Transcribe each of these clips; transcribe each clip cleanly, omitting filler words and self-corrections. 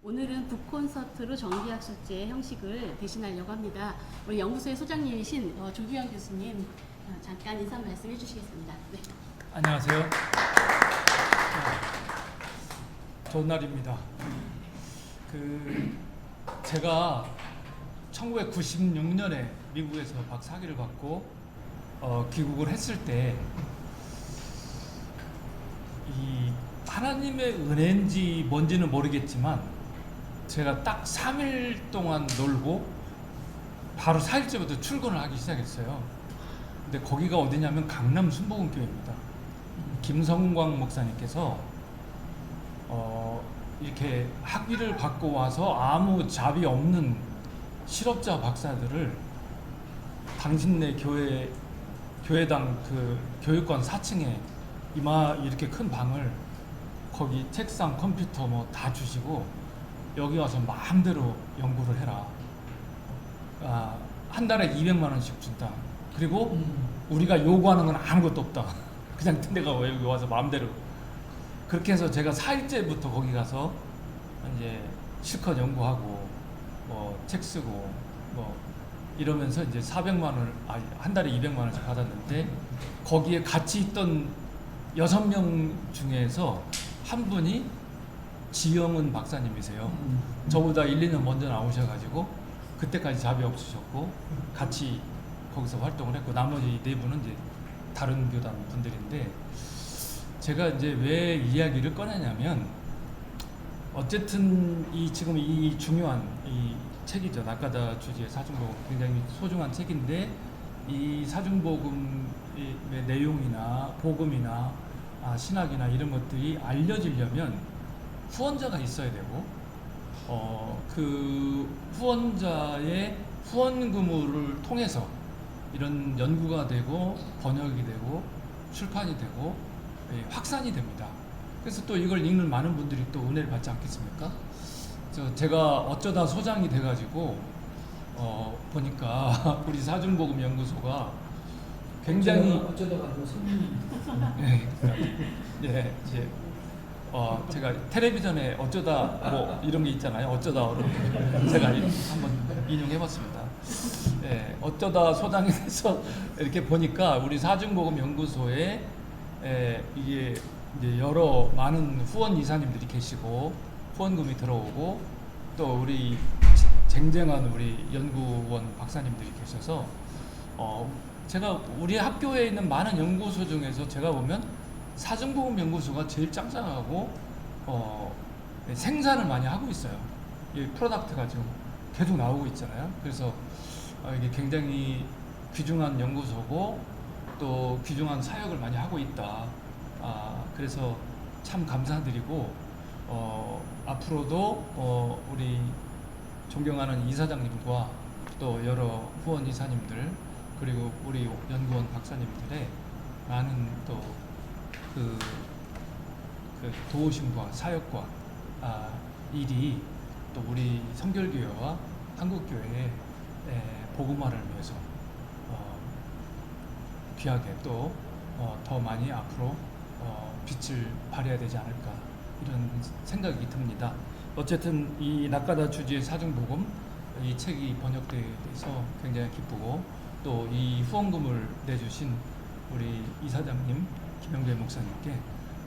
오늘은 북콘서트로 정기학술제 형식을 대신하려고 합니다. 우리 연구소의 소장님이신 조규현 교수님 잠깐 인사 말씀해 주시겠습니다. 네. 안녕하세요. 좋은 날입니다. 제가 1996년에 미국에서 박사학위를 받고 귀국을 했을 때 이 하나님의 은혜인지 뭔지는 모르겠지만 제가 딱 3일 동안 놀고 바로 4일째부터 출근을 하기 시작했어요. 근데 거기가 어디냐면 강남 순복음교회입니다. 김성광 목사님께서 이렇게 학위를 받고 와서 아무 잡이 없는 실업자 박사들을 당신네 교회당 그 교육관 4층에 이렇게 큰 방을 거기 책상 컴퓨터 뭐 다 주시고 여기 와서 마음대로 연구를 해라. 한 달에 200만 원씩 준다. 그리고 우리가 요구하는 건 아무것도 없다. 그냥 내가 여기 와서 마음대로. 그렇게 해서 제가 4일째부터 거기 가서 이제 실컷 연구하고 책 쓰고 이러면서 이제 400만 원을 한 달에 200만 원씩 받았는데 거기에 같이 있던 6명 중에서 한 분이 지영은 박사님이세요. 저보다 1, 2년 먼저 나오셔가지고 그때까지 잡이 없으셨고 같이 거기서 활동을 했고 나머지 4분은 이제 다른 교단 분들인데 제가 이제 왜 이야기를 꺼내냐면 어쨌든 지금 이 중요한 이 책이죠. 낙가다 주지의 사중복음 굉장히 소중한 책인데 이 사중복음의 내용이나 복음이나 신학이나 이런 것들이 알려지려면 후원자가 있어야 되고 그 후원자의 후원금을 통해서 이런 연구가 되고 번역이 되고 출판이 되고 확산이 됩니다. 그래서 또 이걸 읽는 많은 분들이 또 은혜를 받지 않겠습니까? 제가 어쩌다 소장이 돼가지고 보니까 우리 사중복음 연구소가 굉장히 어쩌다가 예, 이제 제가 텔레비전에 어쩌다 뭐 이런 게 있잖아요. 어쩌다 제가 한번 인용해봤습니다. 예, 어쩌다 소장이 돼서 이렇게 보니까 우리 사중복음 연구소에 이게 이제 여러 많은 후원 이사님들이 계시고 후원금이 들어오고 또 우리 쟁쟁한 우리 연구원 박사님들이 계셔서 제가 우리 학교에 있는 많은 연구소 중에서 제가 보면 사중복음 연구소가 제일 짱짱하고 생산을 많이 하고 있어요. 이 프로덕트가 지금 계속 나오고 있잖아요. 그래서 이게 굉장히 귀중한 연구소고 또 귀중한 사역을 많이 하고 있다. 그래서 참 감사드리고 앞으로도 우리 존경하는 이사장님과 또 여러 후원 이사님들 그리고 우리 연구원 박사님들의 많은 또 그 도우심과 사역과 일이 또 우리 성결교회와 한국교회의 복음화를 위해서 귀하게 또 더 많이 앞으로 빛을 발해야 되지 않을까 이런 생각이 듭니다. 어쨌든 이 낙가다 주지의 사중복음 이 책이 번역돼서 굉장히 기쁘고 또 이 후원금을 내주신 우리 이사장님 김영배 목사님께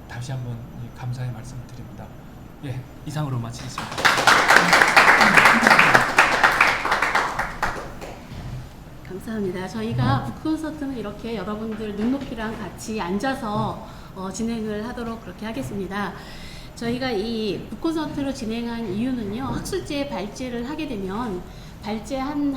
다시 한번 감사의 말씀을 드립니다. 예, 이상으로 마치겠습니다. 감사합니다. 저희가 북콘서트는 이렇게 여러분들 눈높이랑 같이 앉아서 진행을 하도록 그렇게 하겠습니다. 저희가 이 북콘서트로 진행한 이유는요. 학술제 발제를 하게 되면 발제 한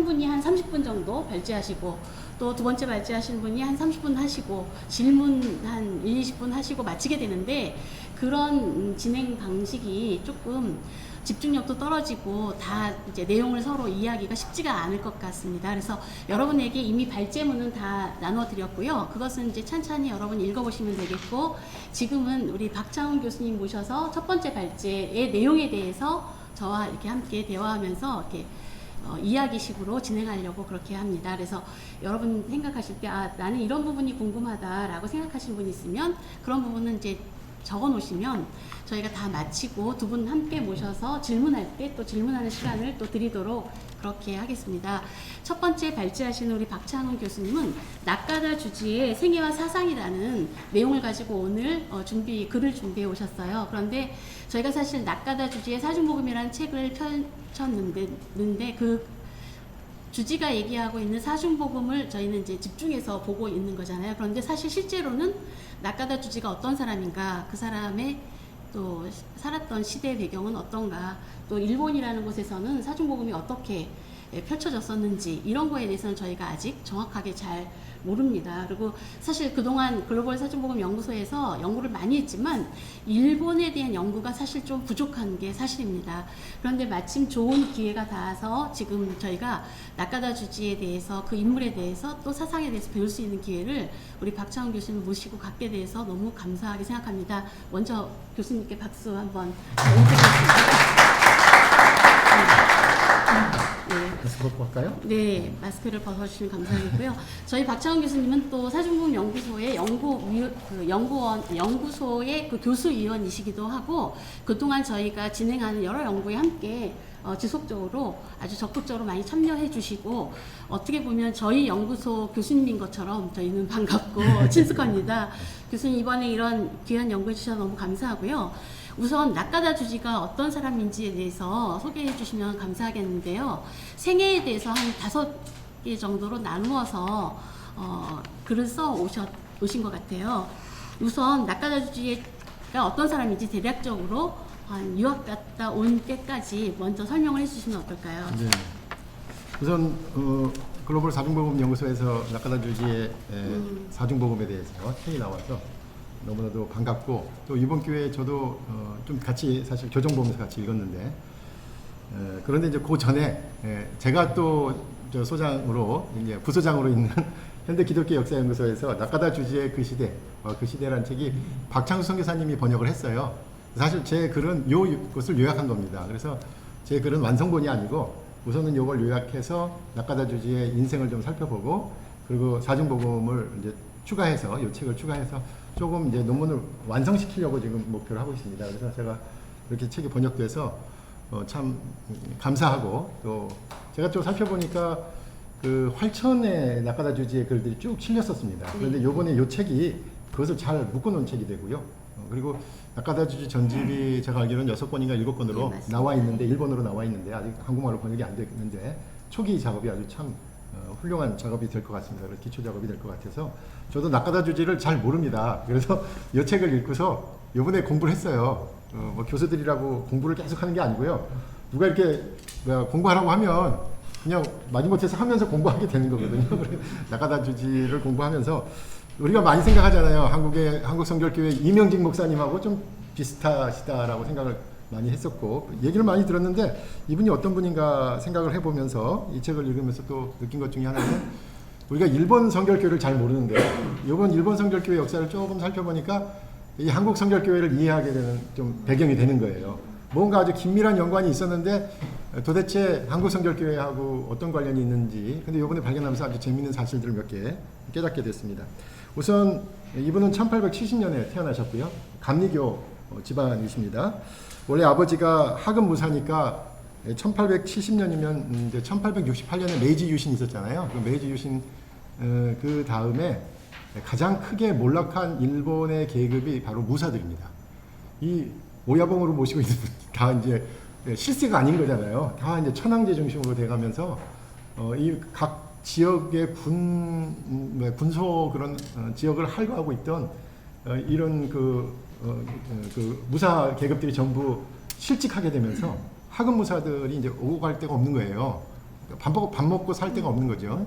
분이 한 30분 정도 발제하시고 또 두 번째 발제하시는 분이 한 30분 하시고 질문 한 20분 하시고 마치게 되는데 그런 진행 방식이 조금 집중력도 떨어지고 다 이제 내용을 서로 이해하기가 쉽지가 않을 것 같습니다. 그래서 여러분에게 이미 발제문은 다 나눠드렸고요. 그것은 이제 찬찬히 여러분 읽어보시면 되겠고 지금은 우리 박창훈 교수님 모셔서 첫 번째 발제의 내용에 대해서 저와 이렇게 함께 대화하면서 이렇게 이야기식으로 진행하려고 그렇게 합니다. 그래서 여러분 생각하실 때 나는 이런 부분이 궁금하다라고 생각하시는 분이 있으면 그런 부분은 이제 적어 놓으시면 저희가 다 마치고 두 분 함께 모셔서 질문할 때 또 질문하는 시간을 또 드리도록 그렇게 하겠습니다. 첫 번째 발제하시는 우리 박창훈 교수님은 낙가다 주지의 생애와 사상이라는 내용을 가지고 오늘 글을 준비해 오셨어요. 그런데 저희가 사실 낙가다 주지의 사중복음이라는 책을 펼쳤는데 그 주지가 얘기하고 있는 사중복음을 저희는 이제 집중해서 보고 있는 거잖아요. 그런데 사실 실제로는 낙가다 주지가 어떤 사람인가, 그 사람의 또 살았던 시대 배경은 어떤가, 또 일본이라는 곳에서는 사중복음이 어떻게 펼쳐졌었는지 이런 거에 대해서는 저희가 아직 정확하게 잘 모릅니다. 그리고 사실 그동안 글로벌 사중복음 연구소에서 연구를 많이 했지만 일본에 대한 연구가 사실 좀 부족한 게 사실입니다. 그런데 마침 좋은 기회가 닿아서 지금 저희가 낙가다 주지에 대해서, 그 인물에 대해서 또 사상에 대해서 배울 수 있는 기회를 우리 박창훈 교수님 모시고 갖게 돼서 너무 감사하게 생각합니다. 먼저 교수님께 박수 한번 드리겠습니다. 마스크 벗고 할까요? 네, 마스크를 벗어주시면 감사하겠고요. 저희 박창훈 교수님은 또 사중복음 연구소의 연구소의 그 교수위원이시기도 하고, 그동안 저희가 진행하는 여러 연구에 함께 지속적으로 아주 적극적으로 많이 참여해 주시고, 어떻게 보면 저희 연구소 교수님인 것처럼 저희는 반갑고 친숙합니다. 교수님 이번에 이런 귀한 연구해 주셔서 너무 감사하고요. 우선 낙가다 주지가 어떤 사람인지에 대해서 소개해 주시면 감사하겠는데요. 생애에 대해서 한 5개 정도로 나누어서 글을 써 오신 것 같아요. 우선 낙가다 주지가 어떤 사람인지 대략적으로 한 유학 갔다 온 때까지 먼저 설명을 해주시면 어떨까요? 네. 우선 글로벌 사중복음 연구소에서 낙가다 주지의 사중복음에 대해서 책이 나와서 너무나도 반갑고, 또 이번 기회에 저도 좀 같이 사실 교정 보면서 같이 읽었는데, 그런데 이제 그 전에 제가 또 저 소장으로 이제 부소장으로 있는 현대 기독교 역사 연구소에서 낙가다 주지의 그 시대, 그 시대라는 책이 박창수 선교사님이 번역을 했어요. 사실 제 글은 요것을 요약한 겁니다. 그래서 제 글은 완성본이 아니고 우선은 요걸 요약해서 낙가다 주지의 인생을 좀 살펴보고, 그리고 사중복음을 이제 추가해서, 요 책을 추가해서 조금 이제 논문을 완성시키려고 지금 목표를 하고 있습니다. 그래서 제가 이렇게 책이 번역돼서 참 감사하고, 또 제가 좀 살펴보니까 그 활천에 낙가다 주지의 글들이 쭉 실렸었습니다. 그런데 요번에 요 책이 그것을 잘 묶어놓은 책이 되고요. 그리고 낙가다 주지 전집이 제가 알기로는 6권인가 7권으로 네, 나와 있는데, 일본어로 나와 있는데 아직 한국말로 번역이 안 됐는데 초기 작업이 아주 참 훌륭한 작업이 될 것 같습니다. 기초 작업이 될 것 같아서 저도 낙가다 주지를 잘 모릅니다. 그래서 이 책을 읽고서 이번에 공부를 했어요. 뭐 교수들이라고 공부를 계속 하는 게 아니고요. 누가 이렇게 공부하라고 하면 그냥 마지못해서 하면서 공부하게 되는 거거든요. 낙가다 주지를 공부하면서 우리가 많이 생각하잖아요. 한국 성결교회 이명직 목사님하고 좀 비슷하시다라고 생각을 많이 했었고, 얘기를 많이 들었는데 이분이 어떤 분인가 생각을 해보면서 이 책을 읽으면서 또 느낀 것 중에 하나는, 우리가 일본 성결교회를 잘 모르는데 이번 일본 성결교회 역사를 조금 살펴보니까 이 한국 성결교회를 이해하게 되는 좀 배경이 되는 거예요. 뭔가 아주 긴밀한 연관이 있었는데 도대체 한국 성결교회하고 어떤 관련이 있는지, 근데 이번에 발견하면서 아주 재미있는 사실들을 몇 개 깨닫게 됐습니다. 우선 이분은 1870년에 태어나셨고요. 감리교 집안이십니다. 원래 아버지가 하급 무사니까 1870년이면 이제 1868년에 메이지 유신이 있었잖아요. 그 메이지 유신 그 다음에 가장 크게 몰락한 일본의 계급이 바로 무사들입니다. 이 오야봉으로 모시고 있는 다 이제 실세가 아닌 거잖아요. 다 이제 천황제 중심으로 돼가면서 이 각 지역의 군소 그런 지역을 할거하고 있던 이런 그 무사 계급들이 전부 실직하게 되면서 하급 무사들이 이제 오고 갈 데가 없는 거예요. 밥 먹고 살 데가 없는 거죠.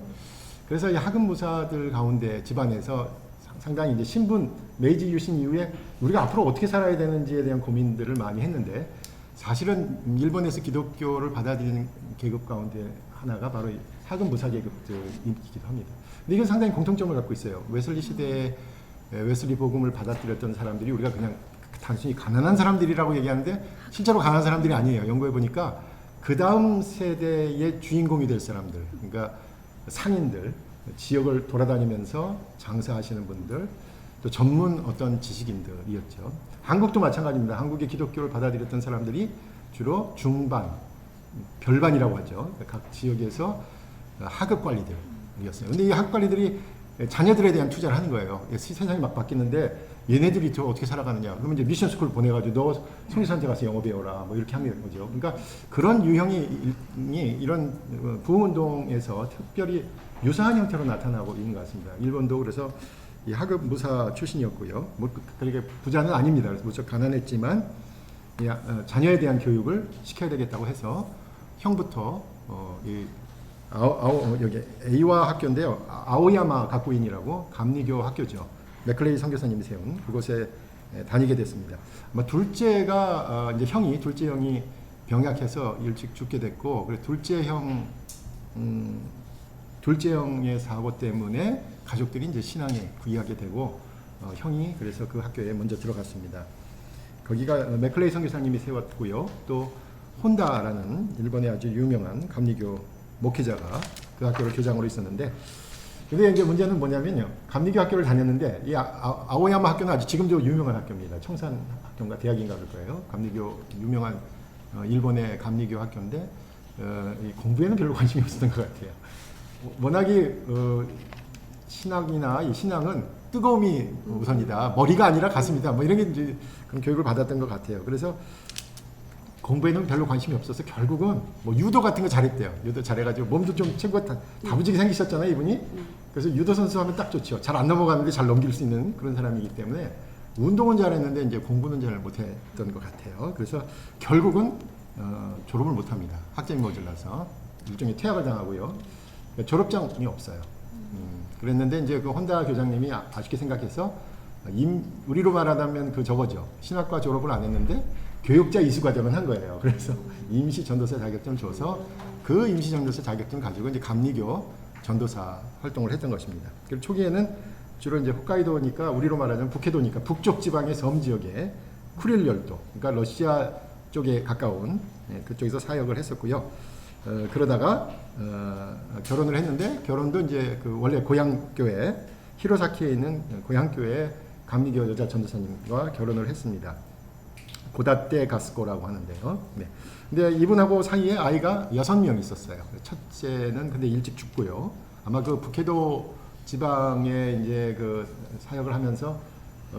그래서 이 하급 무사들 가운데 집안에서 상당히 이제 신분 메이지 유신 이후에 우리가 앞으로 어떻게 살아야 되는지에 대한 고민들을 많이 했는데, 사실은 일본에서 기독교를 받아들이는 계급 가운데 하나가 바로 하급 무사 계급들이기도 합니다. 근데 이건 상당히 공통점을 갖고 있어요. 웨슬리 시대에 웨슬리 복음을 받아들였던 사람들이 우리가 그냥 단순히 가난한 사람들이라고 얘기하는데 실제로 가난한 사람들이 아니에요. 연구해 보니까 그 다음 세대의 주인공이 될 사람들, 그러니까 상인들, 지역을 돌아다니면서 장사하시는 분들, 또 전문 어떤 지식인들이었죠. 한국도 마찬가지입니다. 한국의 기독교를 받아들였던 사람들이 주로 중반, 별반이라고 하죠. 각 지역에서 하급 관리들이었어요. 근데 이 하급 관리들이 자녀들에 대한 투자를 하는 거예요. 세상이 막 바뀌는데 얘네들이 저 어떻게 살아가느냐. 그러면 이제 미션 스쿨 보내가지고 너 성리산대 가서 영어 배워라. 뭐 이렇게 하는 거죠. 그러니까 그런 유형이 이런 부흥운동에서 특별히 유사한 형태로 나타나고 있는 것 같습니다. 일본도 그래서 이 하급 무사 출신이었고요. 뭐 그렇게 부자는 아닙니다. 그래서 무척 가난했지만 자녀에 대한 교육을 시켜야 되겠다고 해서 형부터 여기 에이와 학교인데요. 아오야마 가쿠인이라고 감리교 학교죠. 맥클레이 선교사님이 세운 그곳에 다니게 됐습니다. 아마 둘째가 이제 둘째 형이 병약해서 일찍 죽게 됐고, 그래서 둘째 형의 사고 때문에 가족들이 이제 신앙에 구이하게 되고 형이 그래서 그 학교에 먼저 들어갔습니다. 거기가 맥클레이 선교사님이 세웠고요. 또 혼다라는 일본의 아주 유명한 감리교 목회자가 그 학교를 교장으로 있었는데, 근데 이제 문제는 뭐냐면요. 감리교 학교를 다녔는데 이 아오야마 학교는 아주 지금도 유명한 학교입니다. 청산 학교인가 대학인가 그럴 거예요. 감리교 유명한 일본의 감리교 학교인데 이 공부에는 별로 관심이 없었던 것 같아요. 워낙이 신학이나 이 신앙은 뜨거움이 우선이다. 머리가 아니라 가슴이다. 뭐 이런 게 이제 그런 교육을 받았던 것 같아요. 그래서 공부에는 별로 관심이 없어서 결국은 뭐 유도 같은 거 잘했대요. 유도 잘해가지고 몸도 좀 체구가 다부지게 생기셨잖아요, 이분이. 그래서 유도 선수 하면 딱 좋죠. 잘 안 넘어가는데 잘 넘길 수 있는 그런 사람이기 때문에 운동은 잘했는데 이제 공부는 잘 못했던 것 같아요. 그래서 결국은 졸업을 못합니다. 학점이 모자라서 일종의 퇴학을 당하고요. 졸업장이 없어요. 그랬는데 이제 그 혼다 교장님이 아쉽게 생각해서 우리로 말하자면 그 저거죠. 신학과 졸업을 안 했는데 교육자 이수 과정을 한 거예요. 그래서 임시 전도사 자격증을 줘서 그 임시 전도사 자격증을 가지고 이제 감리교 전도사 활동을 했던 것입니다. 그리고 초기에는 주로 이제 홋카이도니까 우리로 말하자면 북해도니까 북쪽 지방의 섬 지역에 쿠릴 열도, 그러니까 러시아 쪽에 가까운 그쪽에서 사역을 했었고요. 그러다가 결혼을 했는데 결혼도 이제 그 원래 고향 교회 히로사키에 있는 고향 교회 감리교 여자 전도사님과 결혼을 했습니다. 고다떼 가스코라고 하는데요. 네. 근데 이분하고 사이에 아이가 6명 있었어요. 첫째는 근데 일찍 죽고요. 아마 그 북해도 지방에 이제 그 사역을 하면서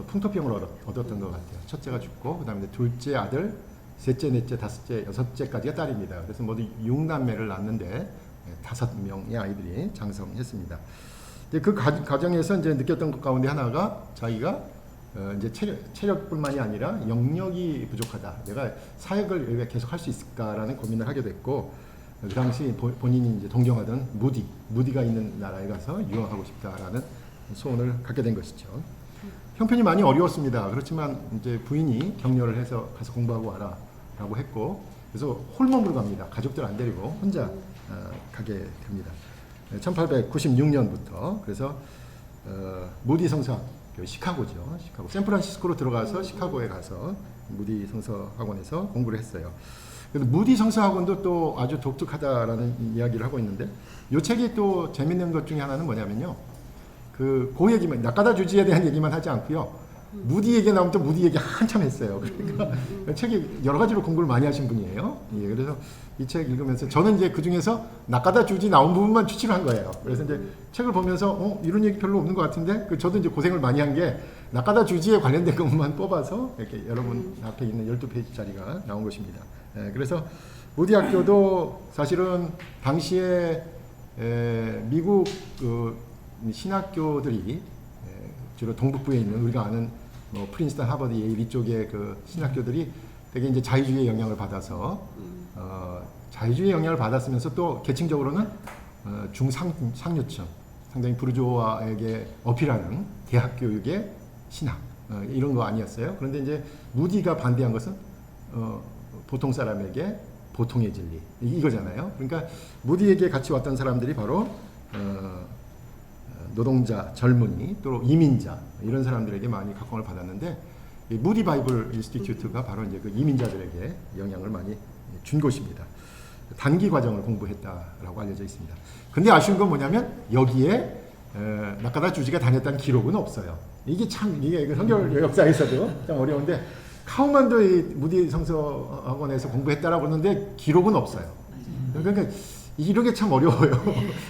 풍토병을 얻었던 것 같아요. 첫째가 죽고 그다음에 둘째 아들, 셋째, 넷째, 다섯째, 여섯째까지가 딸입니다. 그래서 모두 6남매를 낳았는데 5명의 아이들이 장성했습니다. 그 과정에서 이제 느꼈던 것 가운데 하나가 자기가 이제 체력뿐만이 아니라 영역이 부족하다. 내가 사역을 왜 계속 할 수 있을까라는 고민을 하게 됐고, 그 당시 본인이 이제 동경하던 무디가 있는 나라에 가서 유학하고 싶다라는 소원을 갖게 된 것이죠. 형편이 많이 어려웠습니다. 그렇지만 이제 부인이 격려를 해서 가서 공부하고 와라라고 했고, 그래서 홀몸으로 갑니다. 가족들 안 데리고 혼자 가게 됩니다. 1896년부터 그래서 무디 성서학교 시카고죠. 시카고 샌프란시스코로 들어가서 시카고에 가서 무디 성서학원에서 공부를 했어요. 그래서 무디 성서학원도 또 아주 독특하다라는 이야기를 하고 있는데, 이 책이 또 재밌는 것 중에 하나는 뭐냐면요. 그 얘기만, 나카다 주지에 대한 얘기만 하지 않고요. 무디 얘기 나오면 또 무디 얘기 한참 했어요. 그러니까 책이 여러 가지로 공부를 많이 하신 분이에요. 예, 그래서 이 책 읽으면서 저는 이제 그 중에서 나카다 주지 나온 부분만 추측을 한 거예요. 그래서 이제 책을 보면서 이런 얘기 별로 없는 것 같은데, 저도 이제 고생을 많이 한 게 나카다 주지에 관련된 것만 뽑아서 이렇게 여러분 앞에 있는 12페이지짜리가 나온 것입니다. 예, 그래서 무디 학교도 사실은 당시에 미국 그 신학교들이 주로 동북부에 있는 우리가 아는 뭐 프린스턴, 하버드, 예일 이쪽의 그 신학교들이 되게 이제 자유주의의 영향을 받아서 자유주의 영향을 받았으면서 또 계층적으로는 중상류층, 상당히 부르주아에게 어필하는 대학 교육의 신학 이런 거 아니었어요. 그런데 이제 무디가 반대한 것은 보통 사람에게 보통의 진리 이거잖아요. 그러니까 무디에게 같이 왔던 사람들이 바로 노동자, 젊은이, 또 이민자 이런 사람들에게 많이 각광을 받았는데, 이 무디 바이블 인스티튜트가 바로 이제 그 이민자들에게 영향을 많이 준 곳입니다. 단기 과정을 공부했다라고 알려져 있습니다. 근데 아쉬운 건 뭐냐면 여기에 나카다 주지가 다녔다는 기록은 없어요. 이게 참 이게 성결 역사에서도 참 어려운데 카우만도 이 무디 성서학원에서 공부했다라고 그러는데 기록은 없어요. 그러니까 이런 게 참 어려워요.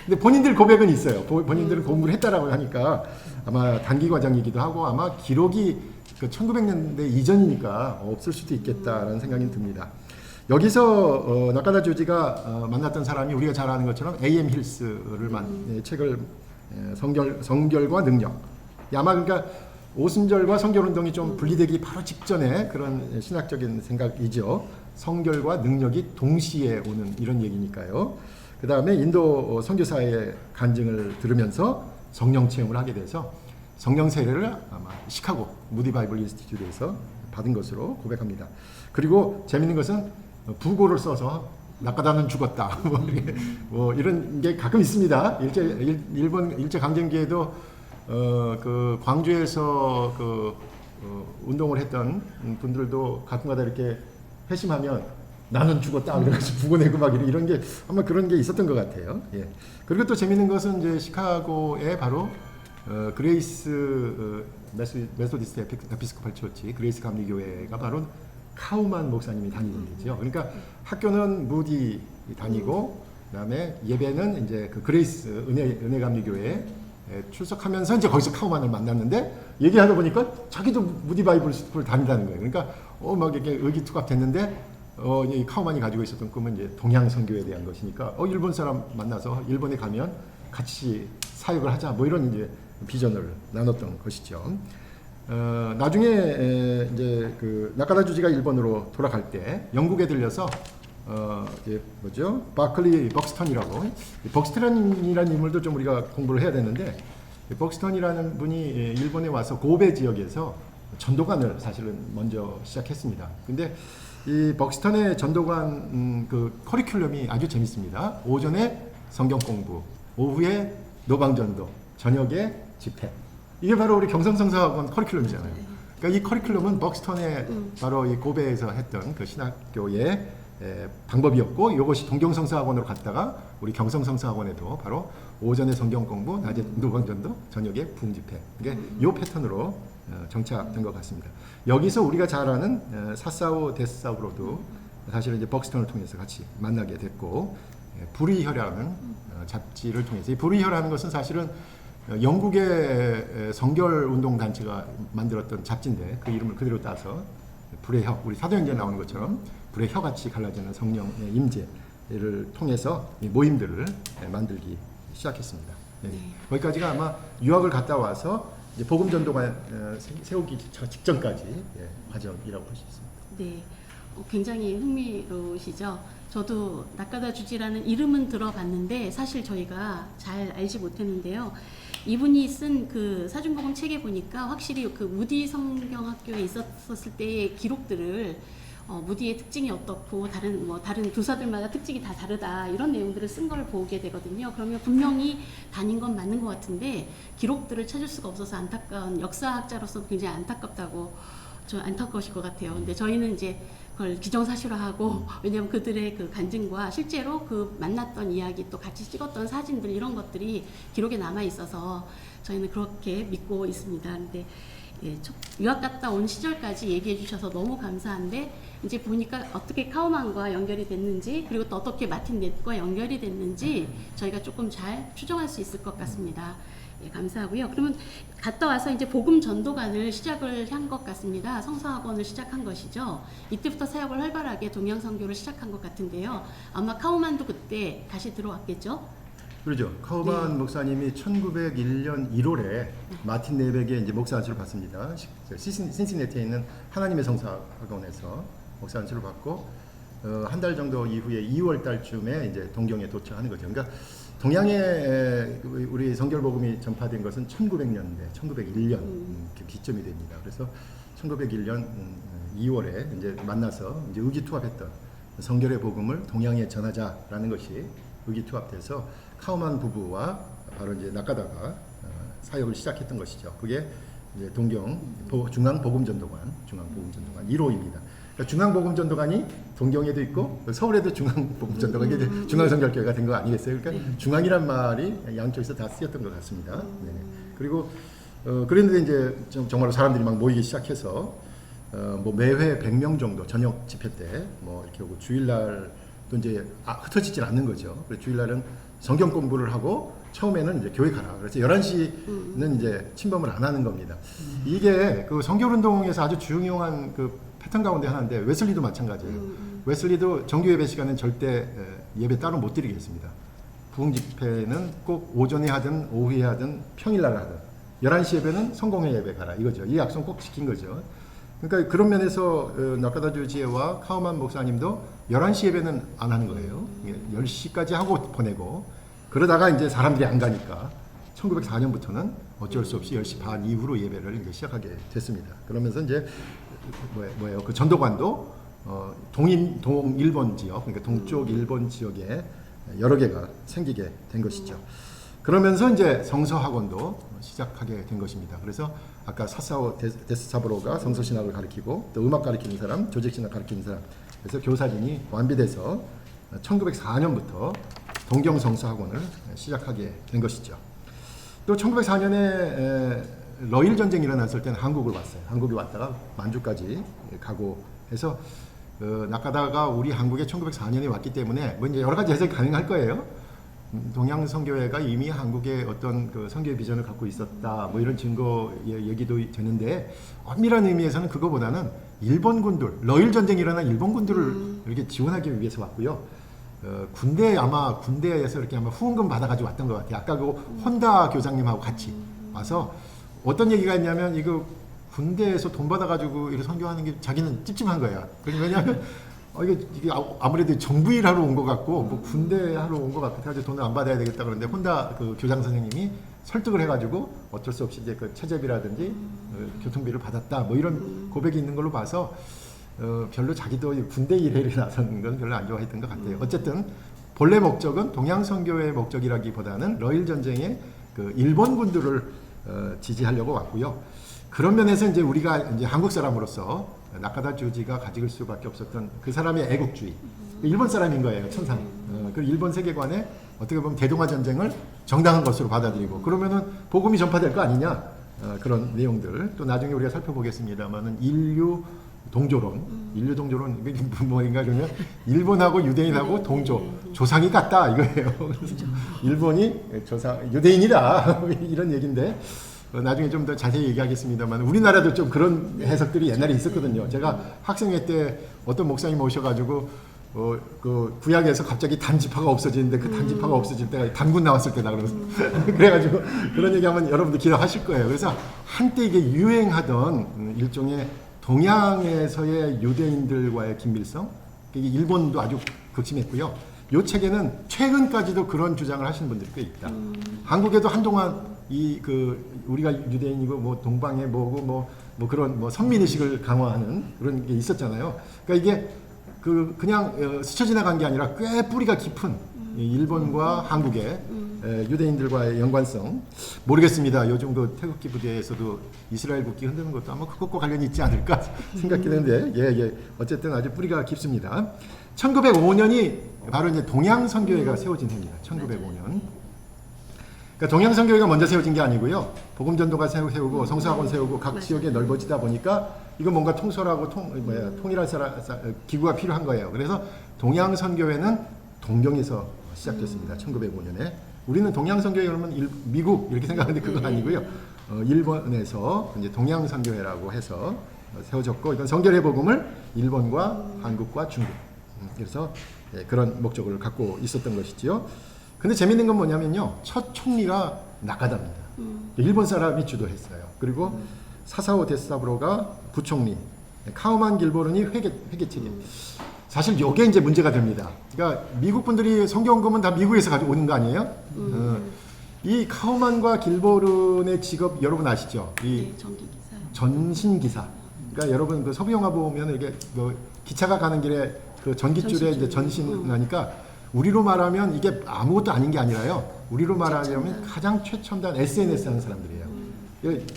근데 본인들 고백은 있어요. 본인들은 공부를 했다라고 하니까 아마 단기 과정이기도 하고 아마 기록이 그 1900년대 이전이니까 없을 수도 있겠다라는 생각이 듭니다. 여기서 나카다 조지가 만났던 사람이 우리가 잘 아는 것처럼 A.M. 힐스를 책을 성결과 능력. 아마 그러니까 오순절과 성결운동이 좀 분리되기 바로 직전에 그런 신학적인 생각이죠. 성결과 능력이 동시에 오는 이런 얘기니까요. 그 다음에 인도 선교사의 간증을 들으면서 성령 체험을 하게 돼서 성령 세례를 아마 시카고 무디 바이블 인스티튜트에서 받은 것으로 고백합니다. 그리고 재밌는 것은 부고를 써서 나카다는 죽었다. 뭐 이런 게 가끔 있습니다. 일본 일제 강점기에도 그 광주에서 운동을 했던 분들도 가끔가다 이렇게 회심하면 나는 죽었다. 그래서 부고 내고 막 이런 게 아마 그런 게 있었던 것 같아요. 예. 그리고 또 재밌는 것은 이제 시카고에 바로 그레이스 메소디스트 에피스코팔 처치 그레이스 감리교회가 바로 카우만 목사님이 다니는 데죠. 그러니까 학교는 무디 다니고 그다음에 예배는 이제 그 그레이스 은혜 감리교회에 출석하면서 이제 거기서 카우만을 만났는데 얘기하다 보니까 자기도 무디 바이블 스쿨 다닌다는 거예요. 그러니까 막 이렇게 의기투합됐는데 이 카우만이 가지고 있었던 꿈은 이제 동양 선교에 대한 것이니까 일본 사람 만나서 일본에 가면 같이 사역을 하자 뭐 이런 이제 비전을 나눴던 것이죠. 나중에 이제 그 나카다 주지가 일본으로 돌아갈 때 영국에 들려서 이제 뭐죠? 바클리 벅스턴이라고 벅스턴이라는 인물도 좀 우리가 공부를 해야 되는데 벅스턴이라는 분이 일본에 와서 고베 지역에서 전도관을 사실은 먼저 시작했습니다. 근데 이 벅스턴의 전도관 그 커리큘럼이 아주 재밌습니다. 오전에 성경 공부, 오후에 노방전도, 저녁에 집회. 이게 바로 우리 경성성서학원 커리큘럼이잖아요. 그러니까 이 커리큘럼은 벅스턴의 바로 이 고베에서 했던 그 신학교의 방법이었고 이것이 동경성서학원으로 갔다가 우리 경성성서학원에도 바로 오전에 성경 공부, 낮에 노방전도, 저녁에 부흥집회. 이게 이 패턴으로 정착된 것 같습니다. 여기서 우리가 잘 아는 사사오 데스사우로도 사실은 이제 벅스턴을 통해서 같이 만나게 됐고 불의혈이라는 잡지를 통해서 이 불의혈이라는 것은 사실은 영국의 성결운동 단체가 만들었던 잡지인데 그 이름을 그대로 따서 불의 혀, 우리 사도행전에 나오는 것처럼 불의 혀같이 갈라지는 성령의 임재를 통해서 이 모임들을 만들기 시작했습니다. 네. 거기까지가 아마 유학을 갔다 와서 이제 복음 전도관 세우기 직전까지 과정이라고 볼 수 있습니다. 네, 굉장히 흥미로우시죠. 저도 나카다 주지라는 이름은 들어봤는데 사실 저희가 잘 알지 못했는데요. 이분이 쓴 그 사준복음 책에 보니까 확실히 그 무디 성경학교에 있었을 때의 기록들을 무디의 특징이 어떻고 다른 교사들마다 특징이 다 다르다 이런 내용들을 쓴 걸 보게 되거든요. 그러면 분명히 다닌 건 맞는 것 같은데 기록들을 찾을 수가 없어서 안타까운 역사학자로서 굉장히 안타까우실 것 같아요. 근데 저희는 이제 그걸 기정사실화하고 왜냐하면 그들의 그 간증과 실제로 그 만났던 이야기 또 같이 찍었던 사진들 이런 것들이 기록에 남아 있어서 저희는 그렇게 믿고 있습니다. 근데 유학 갔다 온 시절까지 얘기해 주셔서 너무 감사한데 이제 보니까 어떻게 카우만과 연결이 됐는지 그리고 또 어떻게 마틴 넷과 연결이 됐는지 저희가 조금 잘 추정할 수 있을 것 같습니다. 감사하고요. 그러면 갔다 와서 이제 복음 전도관을 시작을 한 것 같습니다. 성서학원을 시작한 것이죠. 이때부터 사역을 활발하게 동양 선교를 시작한 것 같은데요. 아마 카우만도 그때 다시 들어왔겠죠? 그렇죠. 카우만 목사님이 1901년 1월에 마틴 네백의 이제 목사 안수를 받습니다. 신시내티에 있는 하나님의 성서학원에서 목사 안수를 받고 한 달 정도 이후에 2월 달쯤에 이제 동경에 도착하는 거죠. 그러니까 동양에 우리 성결복음이 전파된 것은 1900년대, 1901년 기점이 됩니다. 그래서 1901년 2월에 이제 만나서 이제 의기투합했던 성결의 복음을 동양에 전하자라는 것이 의기투합돼서 카우만 부부와 바로 이제 나카다가 사역을 시작했던 것이죠. 그게 이제 동경 중앙복음전도관 1호입니다. 그러니까 중앙복음전도관이 동경에도 있고 서울에도 중앙복음전도관이 이제 중앙성결교회가 된 거 아니겠어요? 그러니까 중앙이란 말이 양쪽에서 다 쓰였던 것 같습니다. 네. 그리고 그런데 이제 정말로 사람들이 막 모이기 시작해서 뭐 매회 100명 정도 저녁 집회 때 뭐 이렇게 오고 주일날도 이제 흩어지질 않는 거죠. 그래서 주일날은 성경 공부를 하고 처음에는 이제 교회 가라. 그래서 11시는 이제 침범을 안 하는 겁니다. 이게 그 성결운동에서 아주 중요한 그 패턴 가운데 하나인데 웨슬리도 마찬가지예요. 웨슬리도 정규 예배 시간은 절대 예배 따로 못 드리겠습니다. 부흥 집회는 꼭 오전에 하든 오후에 하든 평일날 하든 11시 예배는 성공회 예배 가라 이거죠. 이 약속 꼭 지킨 거죠. 그러니까 그런 면에서 나카다주 지혜와 카우만 목사님도 11시 예배는 안 하는 거예요. 10시까지 하고 보내고 그러다가 이제 사람들이 안 가니까 1904년부터는 어쩔 수 없이 10시 반 이후로 예배를 이제 시작하게 됐습니다. 그러면서 이제 뭐예요? 그 전도관도 동일본 지역, 그러니까 동쪽 일본 지역에 여러 개가 생기게 된 것이죠. 그러면서 이제 성서학원도 시작하게 된 것입니다. 그래서 아까 사사오 데스사브로가 성서신학을 가르치고 또 음악 가르치는 사람, 조직신학 가르치는 사람, 그래서 교사진이 완비돼서 1904년부터 동경성서학원을 시작하게 된 것이죠. 또 1904년에 러일 전쟁이 일어났을 때는 한국을 왔어요. 한국에 왔다가 만주까지 가고 해서 나카다가 우리 한국에 1904년에 왔기 때문에 뭐 이제 여러 가지 해석이 가능할 거예요. 동양선교회가 이미 한국에 어떤 그 선교의 비전을 갖고 있었다, 뭐 이런 증거의 얘기도 되는데 엄밀한 의미에서는 그거보다는 일본 군들, 러일 전쟁이 일어난 일본 군들을 이렇게 지원하기 위해서 왔고요. 아마 군대에서 이렇게 아마 후원금 받아가지고 왔던 것 같아요. 아까 그 혼다 교장님하고 같이 와서 어떤 얘기가 있냐면 이거 군대에서 돈 받아가지고 이렇게 선교하는 게 자기는 찝찝한 거야. 왜냐하면 이게 아무래도 정부 일하러 온 것 같고 뭐 군대 하러 온 것 같아서 돈을 안 받아야 되겠다 그러는데 혼다 그 교장 선생님이 설득을 해가지고 어쩔 수 없이 이제 그 체제비라든지 교통비를 받았다 뭐 이런 고백이 있는 걸로 봐서 별로 자기도 군대 일에 나서는 건 별로 안 좋아했던 것 같아요. 어쨌든 본래 목적은 동양선교의 목적이라기보다는 러일 전쟁에 그 일본 군들을 지지하려고 왔고요. 그런 면에서 이제 우리가 이제 한국 사람으로서 나카다 주지가 가질 수밖에 없었던 그 사람의 애국주의, 일본 사람인 거예요, 천상. 그 일본 세계관에 어떻게 보면 대동아 전쟁을 정당한 것으로 받아들이고 그러면은 복음이 전파될 거 아니냐, 그런 내용들 또 나중에 우리가 살펴보겠습니다만은 인류 동조론 이게 뭐인가 그러면 일본하고 유대인하고 조상이 같다 이거예요. 일본이 유대인이다 이런 얘기인데. 나중에 좀 더 자세히 얘기하겠습니다만 우리나라도 좀 그런 해석들이 옛날에 있었거든요. 제가 학생회 때 어떤 목사님 오셔가지고 그 구약에서 갑자기 단지파가 없어지는데 그 단지파가 없어질 때가 단군 나왔을 때다 그러면서 그래가지고 그런 얘기하면 여러분들 기억하실 거예요. 그래서 한때 이게 유행하던 일종의 동양에서의 유대인들과의 긴밀성, 이게 일본도 아주 극심했고요. 이 책에는 최근까지도 그런 주장을 하시는 분들이 꽤 있다. 한국에도 한동안 우리가 유대인이고 뭐 동방의 뭐고 뭐 그런 뭐 선민의식을 강화하는 그런 게 있었잖아요. 그러니까 이게 그냥 스쳐 지나간 게 아니라 꽤 뿌리가 깊은 일본과 한국의 유대인들과의 연관성 모르겠습니다. 요즘 그 태극기 부대에서도 이스라엘 국기 흔드는 것도 아마 그것과 관련이 있지 않을까 생각이 드는데 어쨌든 아주 뿌리가 깊습니다. 1905년이 바로 이제 동양선교회가 세워진 해입니다. 1905년. 그러니까 동양선교회가 먼저 세워진 게 아니고요. 복음전도가 세우고 성서학원 세우고 각 지역에 넓어지다 보니까 이거 뭔가 통솔하고 통일할 기구가 필요한 거예요. 그래서 동양선교회는 동경에서 시작됐습니다. 1905년에. 우리는 동양선교회 그러면 미국 이렇게 생각하는데 그거 아니고요. 일본에서 이제 동양선교회라고 해서 세워졌고 이건 성결의 복음을 일본과 한국과 중국 그래서 그런 목적을 갖고 있었던 것이지요. 근데 재밌는 건 뭐냐면요. 첫 총리가 나카다입니다. 일본 사람이 주도했어요. 그리고 사사오 데스사브로가 부총리, 카우만 길보른이 회계책임. 사실 이게 이제 문제가 됩니다. 그러니까 미국 분들이 성경금은 다 미국에서 가지고 오는 거 아니에요? 이 카우만과 길보른의 직업 여러분 아시죠? 전신기사. 그러니까 여러분 그 서부 영화 보면 이게 뭐 기차가 가는 길에 그 전깃줄에 이제 전신하니까 우리로 말하면 이게 아무것도 아닌 게 아니라요. 우리로 말하면 가장 최첨단 SNS 하는 사람들이에요.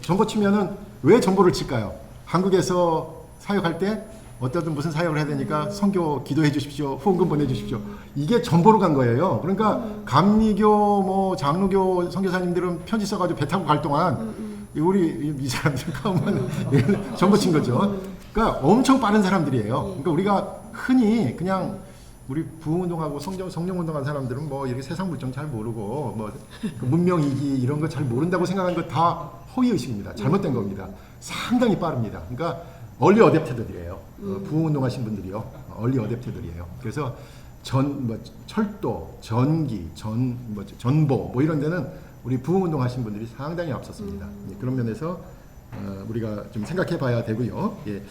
정보 치면은 왜 정보를 칠까요? 한국에서 사역할 때 어떤 무슨 사역을 해야 되니까 선교 기도해 주십시오. 후원금 보내 주십시오. 이게 전보로 간 거예요. 그러니까 감리교 뭐 장로교 선교사님들은 편지 써 가지고 배 타고 갈 동안 우리 이 사람들 가면 전부 친 거죠. 그러니까 엄청 빠른 사람들이에요. 그러니까 우리가 흔히 그냥 우리 부흥운동하고 성령운동한 사람들은 뭐 이렇게 세상 물정 잘 모르고 뭐그 문명이기 이런 거 잘 모른다고 생각하는 거 다 허위의식입니다. 잘못된 겁니다. 상당히 빠릅니다. 그러니까 얼리 어댑터들이에요. 부흥운동하신 분들이요. 얼리 어댑터들이에요. 그래서 철도, 전기, 전보 뭐 이런 데는 우리 부흥운동하신 분들이 상당히 앞섰습니다. 예, 그런 면에서 우리가 좀 생각해봐야 되고요. 예,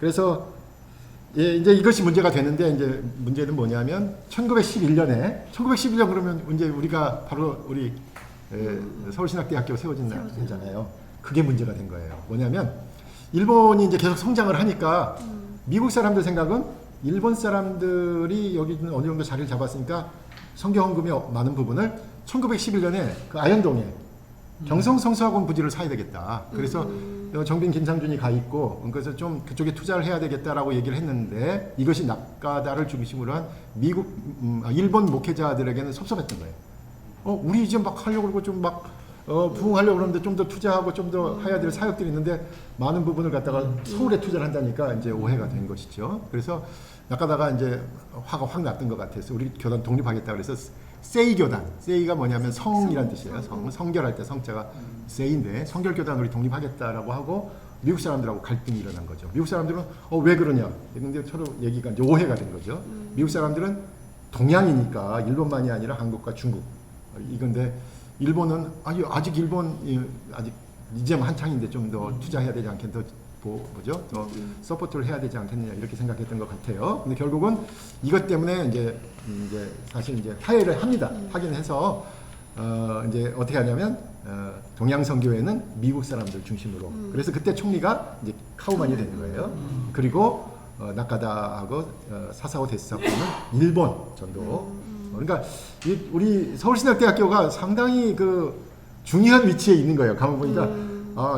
그래서 예, 이제 이것이 문제가 되는데 이제 문제는 뭐냐면 1911년 그러면 이제 우리가 바로 우리 서울신학대학교 세워진 날이잖아요. 그게 문제가 된 거예요. 뭐냐면 일본이 이제 계속 성장을 하니까 미국 사람들 생각은 일본 사람들이 여기 어느 정도 자리를 잡았으니까 선교 헌금의 많은 부분을 1911년에 그 아현동에 경성성서학원 부지를 사야 되겠다. 그래서 정빈 김상준이 가 있고 그래서 좀 그쪽에 투자를 해야 되겠다라고 얘기를 했는데 이것이 낙가다를 중심으로 한 일본 목회자들에게는 섭섭했던 거예요. 우리 이제 막 하려고 그러고 좀 막 부흥하려고 그러는데 좀 더 투자하고 좀 더 해야 될 사역들이 있는데 많은 부분을 갖다가 서울에 투자를 한다니까 이제 오해가 된 것이죠. 그래서 낙가다가 이제 화가 확 났던 것 같아서 우리 교단 독립하겠다 그래서 세이교단, 세이가 뭐냐면 성이란 뜻이에요. 성결할 때 성자가 세이인데 성결교단 우리 독립하겠다라고 하고 미국 사람들하고 갈등이 일어난 거죠. 미국 사람들은 왜 그러냐? 근데 서로 얘기가 이제 오해가 된 거죠. 미국 사람들은 동양이니까 일본만이 아니라 한국과 중국 이건데 일본은 아직 일본 아직 이제 한창인데 좀 더 투자해야 되지 않겠냐, 더 서포트를 해야 되지 않겠느냐 이렇게 생각했던 것 같아요. 근데 결국은 이것 때문에 이제 사실 이제 타협을 합니다. 하긴 해서 이제 어떻게 하냐면 동양선교회는 미국 사람들 중심으로. 그래서 그때 총리가 이제 카우만이 되는 거예요. 그리고 나카다하고 사사오 데스사코는 일본 전도. 그러니까 우리 서울신학대학교가 상당히 그 중요한 위치에 있는 거예요. 가만 보니까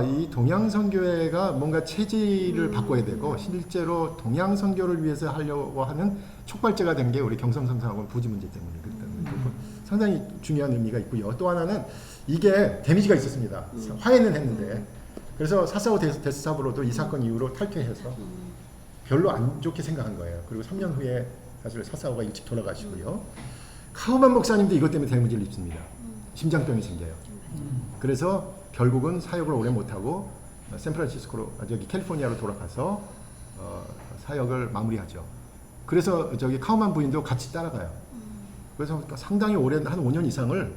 이 동양선교회가 뭔가 체질을 바꿔야 되고 실제로 동양선교를 위해서 하려고 하는 촉발제가 된 게 우리 경성성사학원 부지 문제 때문에 그랬다는 상당히 중요한 의미가 있고요. 또 하나는 이게 데미지가 있었습니다. 화해는 했는데 그래서 사사오 데스사부로도 이 사건 이후로 탈퇴해서 별로 안 좋게 생각한 거예요. 그리고 3년 후에 사실 사사오가 일찍 돌아가시고요. 카우만 목사님도 이것 때문에 데미지를 입습니다. 심장병이 생겨요. 그래서 결국은 사역을 오래 못하고 샌프란시스코로 캘리포니아로 돌아가서 사역을 마무리하죠. 그래서 카우만 부인도 같이 따라가요. 그래서 상당히 오랜 한 5년 이상을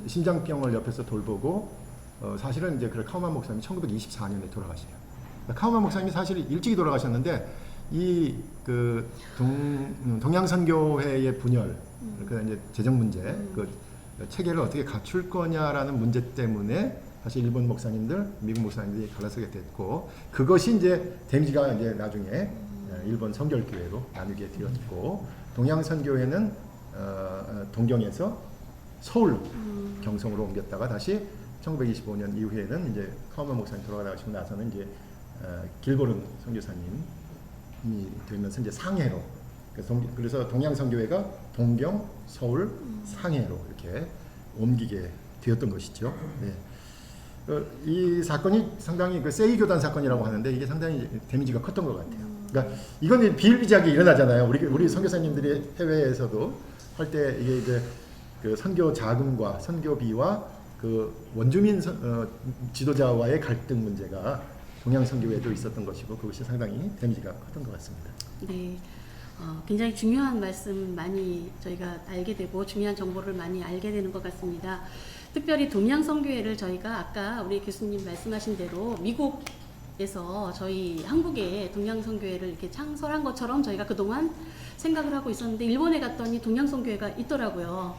심장병을 옆에서 돌보고 사실은 이제 그 카우만 목사님이 1924년에 돌아가시죠. 카우만 목사님이 사실 일찍이 돌아가셨는데 이 그 동양선교회의 분열, 그 이제 재정 문제, 그 체계를 어떻게 갖출 거냐라는 문제 때문에 사실 일본 목사님들, 미국 목사님들이 갈라서게 됐고 그것이 이제 데미지가 이제 나중에 일본 성결교회로 나누게 되었고 동양선교회는 동경에서 서울로 경성으로 옮겼다가 다시 1925년 이후에는 이제 카우만 목사님 돌아가시고 나서는 이제 길보른 선교사님이 되면서 이제 상해로 그래서 동양선교회가 동경, 서울, 상해로 이렇게 옮기게 되었던 것이죠. 네. 이 사건이 상당히 그 세이교단 사건이라고 하는데 이게 상당히 데미지가 컸던 것 같아요. 그러니까 이건 비일비재하게 일어나잖아요. 우리 선교사님들이 해외에서도 할 때 이게 이제 그 선교 자금과 선교비와 그 원주민 지도자와의 갈등 문제가 동양선교회도 있었던 것이고 그것이 상당히 데미지가 컸던 것 같습니다. 네. 굉장히 중요한 말씀 많이 저희가 알게 되고 중요한 정보를 많이 알게 되는 것 같습니다. 특별히 동양선교회를 저희가 아까 우리 교수님 말씀하신 대로 미국에서 저희 한국에 동양선교회를 이렇게 창설한 것처럼 저희가 그동안 생각을 하고 있었는데 일본에 갔더니 동양선교회가 있더라고요.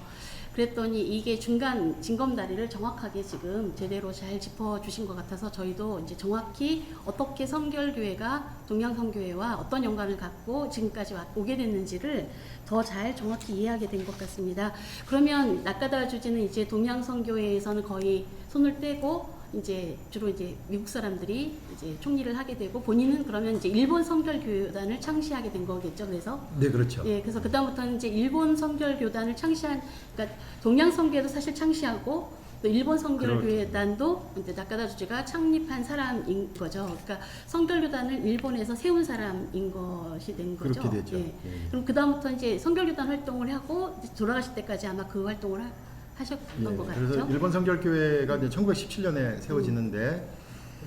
그랬더니 이게 중간 징검다리를 정확하게 지금 제대로 잘 짚어주신 것 같아서 저희도 이제 정확히 어떻게 성결교회가 동양선교회와 어떤 연관을 갖고 지금까지 오게 됐는지를 더 잘 정확히 이해하게 된 것 같습니다. 그러면 낙가다 주지는 이제 동양선교회에서는 거의 손을 떼고 이제 주로 이제 미국 사람들이 이제 총리를 하게 되고 본인은 그러면 이제 일본 성결교단을 창시하게 된 거겠죠. 그래서 네, 그렇죠. 예, 그래서 그다음부터는 이제 일본 성결교단을 창시한, 그러니까 동양 성교회도 사실 창시하고 또 일본 성결교단도 이제 나카다 주지가 창립한 사람인 거죠. 그러니까 성결교단을 일본에서 세운 사람인 것이 된 거죠. 그렇게 되죠. 예. 예. 그럼 그다음부터 이제 성결교단 활동을 하고 이제 돌아가실 때까지 아마 그 활동을 하셨던 것 같죠. 그래서 일본 성결교회가 이제 1917년에 세워지는데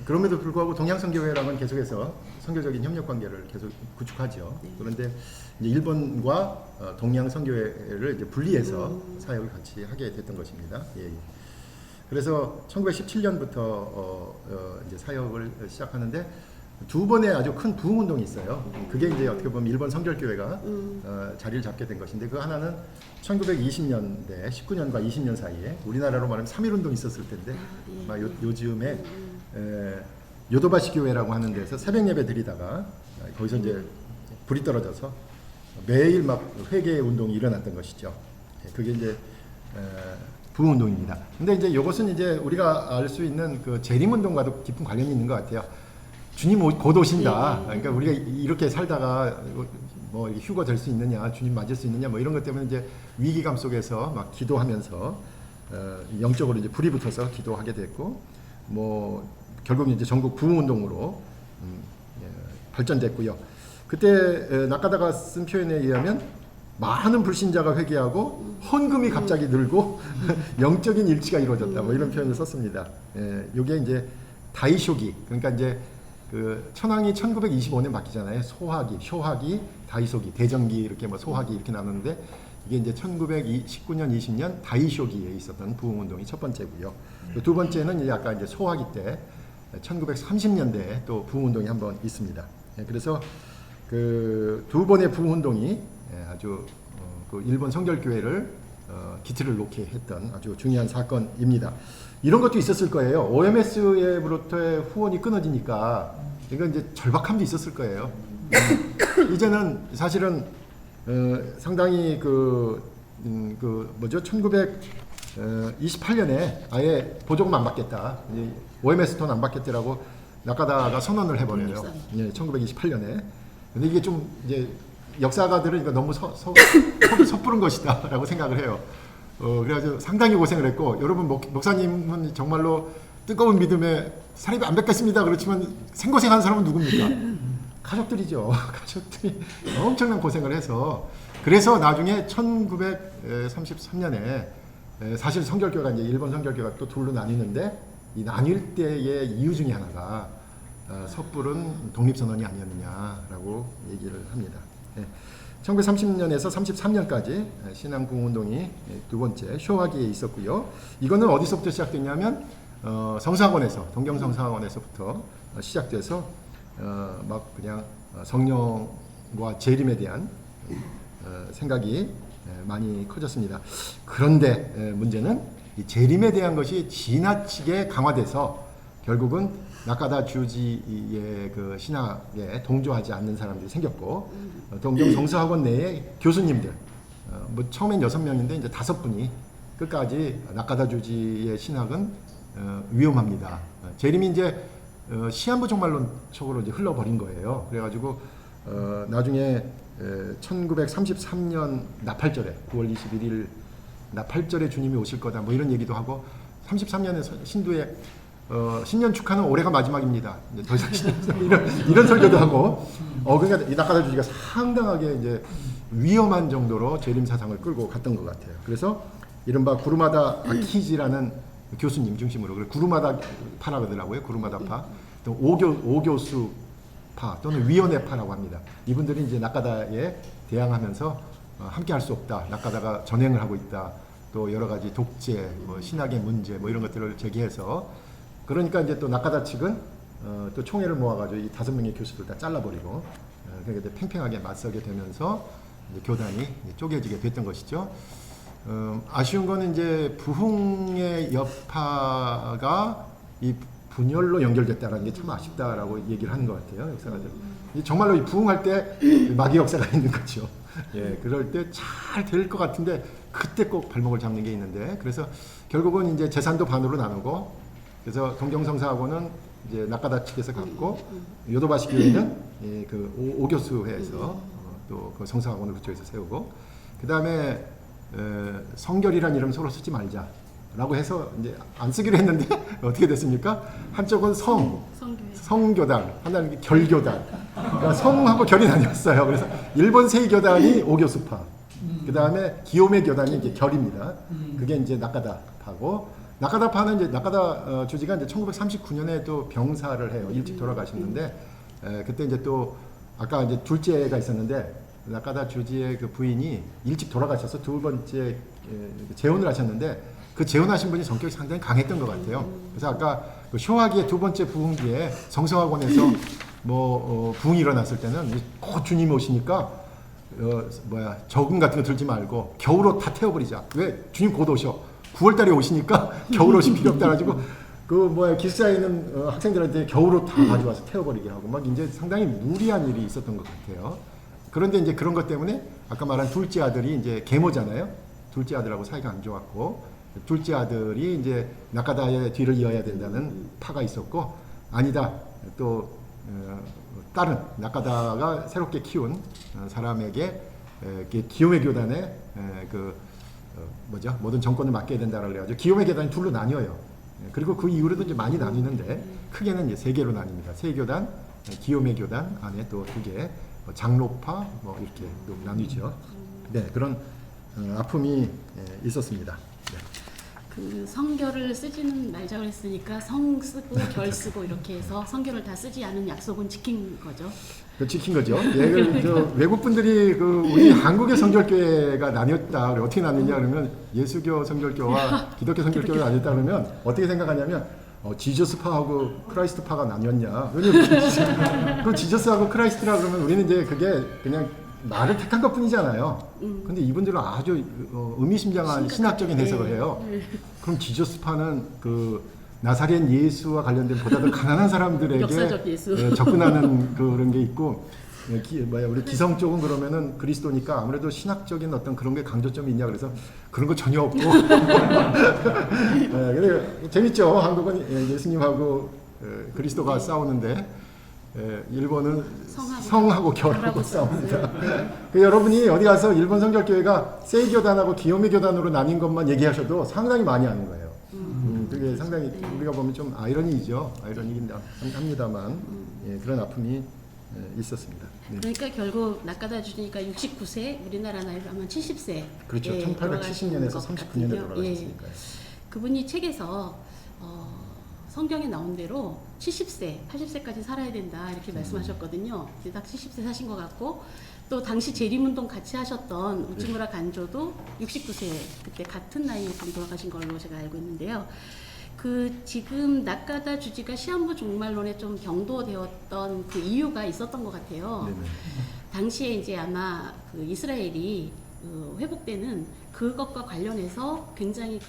그럼에도 불구하고 동양성교회랑은 계속해서 선교적인 협력 관계를 계속 구축하죠. 네. 그런데 이제 일본과 동양성교회를 이제 분리해서 사역을 같이 하게 됐던 것입니다. 예. 그래서 1917년부터 이제 사역을 시작하는데 두 번의 아주 큰 부흥 운동이 있어요. 그게 이제 어떻게 보면 일본 성결교회가 자리를 잡게 된 것인데, 그 하나는 1920년대 19년과 20년 사이에 우리나라로 말하면 3.1 운동이 있었을 텐데 막 요즘에 요도바시 교회라고 하는 데서 새벽 예배 드리다가 거기서 이제 불이 떨어져서 매일 막 회개 운동이 일어났던 것이죠. 그게 이제 부흥 운동입니다. 근데 이제 이것은 이제 우리가 알 수 있는 그 재림 운동과도 깊은 관련이 있는 것 같아요. 주님 곧 오신다. 그러니까 우리가 이렇게 살다가 뭐 휴거 될 수 있느냐, 주님 맞을 수 있느냐, 뭐 이런 것 때문에 이제 위기감 속에서 막 기도하면서 영적으로 이제 불이 붙어서 기도하게 됐고, 뭐 결국 이제 전국 부흥 운동으로 발전됐고요. 그때 나카다가 쓴 표현에 의하면 많은 불신자가 회개하고 헌금이 갑자기 늘고 영적인 일치가 이루어졌다. 뭐 이런 표현을 썼습니다. 이게 이제 다이쇼기, 그러니까 이제 그 천황이 1925년 바뀌잖아요. 소화기, 쇼화기, 다이쇼기, 대전기 이렇게 뭐 소화기 이렇게 나누는데 이게 이제 1919년, 20년 다이쇼기에 있었던 부흥 운동이 첫 번째고요. 두 번째는 이제 아까 이제 소화기 때 1930년대에 또 부흥 운동이 한번 있습니다. 그래서 그 두 번의 부흥 운동이 아주 그 일본 성결교회를 기틀을 놓게 했던 아주 중요한 사건입니다. 이런 것도 있었을 거예요. OMS로부터의 후원이 끊어지니까 이건 이제 절박함도 있었을 거예요. 이제는 사실은 상당히 그 뭐죠? 1928년에 아예 보조금 안 받겠다. OMS 돈 안 받겠다라고 나카다가 선언을 해버려요. 예, 1928년에. 근데 이게 좀 이제 역사가들은 이거 너무 섣부른 것이다라고 생각을 해요. 그래가지고 상당히 고생을 했고, 여러분 목사님은 정말로 뜨거운 믿음에 살이 안 뵙겠습니다. 그렇지만 생고생한 사람은 누굽니까? 가족들이죠. 가족들이 엄청난 고생을 해서, 그래서 나중에 1933년에 사실 성결교회가 이제 일본 성결교회가 또 둘로 나뉘는데, 이 나뉠 때의 이유 중에 하나가 섣부른 독립선언이 아니었느냐라고 얘기를 합니다. 1930년에서 33년까지 신앙부흥운동이 두 번째 쇼화기에 있었고요. 이거는 어디서부터 시작됐냐면 성사학원에서, 동경성사학원에서부터 시작돼서 막 그냥 성령과 재림에 대한 생각이 많이 커졌습니다. 그런데 문제는 이 재림에 대한 것이 지나치게 강화돼서 결국은 나카다 주지의 그 신학에 동조하지 않는 사람들이 생겼고, 동경 성서학원 내에 교수님들, 뭐 처음엔 6명인데 이제 5분이 끝까지 나카다 주지의 신학은 위험합니다. 재림이 이제 시한부 종말론적으로 이제 흘러버린 거예요. 그래가지고 나중에 1933년 나팔절에 9월 21일 나팔절에 주님이 오실 거다, 뭐 이런 얘기도 하고, 33년에 신두에 신년 축하는 올해가 마지막입니다. 이제 더 이상 이런 설교도 하고, 그러니까 이 나카다 주지가 상당하게 이제 위험한 정도로 재림 사상을 끌고 갔던 것 같아요. 그래서 이른바 구루마다 아키지라는 교수님 중심으로, 구루마다 파라 그러더라고요. 구루마다 파, 또 오교수 파 또는 위원회파라고 합니다. 이분들이 이제 나카다에 대항하면서 함께 할 수 없다. 나카다가 전횡을 하고 있다. 또 여러 가지 독재, 뭐 신학의 문제, 뭐 이런 것들을 제기해서, 그러니까 이제 또 나카다 측은 또 총회를 모아가지고 이 5명의 교수들 다 잘라버리고, 그러니까 팽팽하게 맞서게 되면서 이제 교단이 쪼개지게 됐던 것이죠. 아쉬운 거는 이제 부흥의 여파가 이 분열로 연결됐다는 게 참 아쉽다라고 얘기를 하는 것 같아요, 역사가들. 정말로 이 부흥할 때 마귀 역사가 있는 거죠. 예, 그럴 때 잘 될 것 같은데 그때 꼭 발목을 잡는 게 있는데, 그래서 결국은 이제 재산도 반으로 나누고 그래서 동경성사학원은 이제 낙가다 측에서 갖고 요도바시 교회는 그 오교수회에서 또 그 성사학원을 그쪽에서 세우고 그 다음에 성결이란 이름 서로 쓰지 말자라고 해서 이제 안 쓰기로 했는데 어떻게 됐습니까? 한쪽은 성교회. 성교단, 하나는 결교단. 그러니까 성하고 결이 나뉘었어요. 그래서 일본 세이교단이 오교수파, 그 다음에 기요메 교단이 이제 결입니다. 그게 이제 낙가다파고, 낙가다파는 이제 낙가다 주지가 이제 1939년에 또 병사를 해요. 일찍 돌아가셨는데 그때 이제 또 아까 이제 둘째가 있었는데 낙가다 주지의 그 부인이 일찍 돌아가셔서 두 번째 재혼을 하셨는데 그 재혼하신 분이 성격이 상당히 강했던 것 같아요. 그래서 아까 그 쇼하기의 두 번째 부흥기에 성서학원에서 부흥이 일어났을 때는 곧 주님 오시니까 저금 같은 거 들지 말고 겨울옷 다 태워버리자. 왜? 주님 곧 오셔. 9월달에 오시니까 겨울옷이 필요 없다 가지고 기숙사에 있는 학생들한테 겨울옷 다 가져와서 태워버리게 하고 막 이제 상당히 무리한 일이 있었던 것 같아요. 그런데 이제 그런 것 때문에 아까 말한 둘째 아들이 이제 계모잖아요. 둘째 아들하고 사이가 안 좋았고 둘째 아들이 이제 낙가다의 뒤를 이어야 된다는 파가 있었고 아니다 또 다른 낙가다가 새롭게 키운 사람에게 기요메 교단의 모든 정권을 맡겨야 된다라고 그래가지고 기요메 교단이 둘로 나뉘어요. 그리고 그 이후로도 이제 많이 나뉘는데 크게는 이제 세 개로 나뉩니다. 세교단, 기요메 교단 안에 또 두 개, 장로파 이렇게 또 나뉘죠. 네, 그런 아픔이 있었습니다. 네. 그 성결을 쓰지는 말자 그랬으니까 성 쓰고 결 쓰고 이렇게 해서 성결을 다 쓰지 않은 약속은 지킨 거죠. 지킨 거죠. 예, 외국 분들이 우리 한국의 성결교회가 나뉘었다. 어떻게 나뉘냐 그러면 예수교 성결교와 기독교 성결교가 나뉘었다 그러면 어떻게 생각하냐면 지저스파하고 크라이스트파가 나뉘었냐. 왜냐면 그 지저스하고 크라이스트라 그러면 우리는 이제 그게 그냥 말을 택한 것 뿐이잖아요. 근데 이분들은 아주 의미심장한 신학적인 해석을 해요. 그럼 지저스파는 나사렛 예수와 관련된 보다 더 가난한 사람들에게 역사적 예수. 접근하는 그런 게 있고 우리 기성 쪽은 그러면은 그리스도니까 아무래도 신학적인 어떤 그런 게 강조점이 있냐 그래서 그런 거 전혀 없고 근데 재밌죠. 한국은 예수님하고 그리스도가 싸우는데 일본은 성하고 결하고 싸웁니다. 여러분이 어디 가서 일본 성결교회가 세이교단하고 기요메 교단으로 나뉜 것만 얘기하셔도 상당히 많이 아는 거예요. 그게 상당히 우리가 보면 좀 아이러니죠. 아이러니긴 합니다만 그런 아픔이 있었습니다. 네. 그러니까 결국 낙가다 주니까 69세, 우리나라 나이로 하면 70세. 그렇죠. 1870년에서 39년에 돌아가셨으니까요. 그분이 책에서 성경에 나온 대로 70세, 80세까지 살아야 된다 이렇게 말씀하셨거든요. 딱 70세 사신 것 같고 또 당시 재림운동 같이 하셨던 우찌무라 간조도 69세 그때 같은 나이에 돌아가신 걸로 제가 알고 있는데요. 지금 낙가다 주지가 시한부 종말론에 좀 경도되었던 그 이유가 있었던 것 같아요. 네네. 당시에 이제 아마 이스라엘이 회복되는 그것과 관련해서 굉장히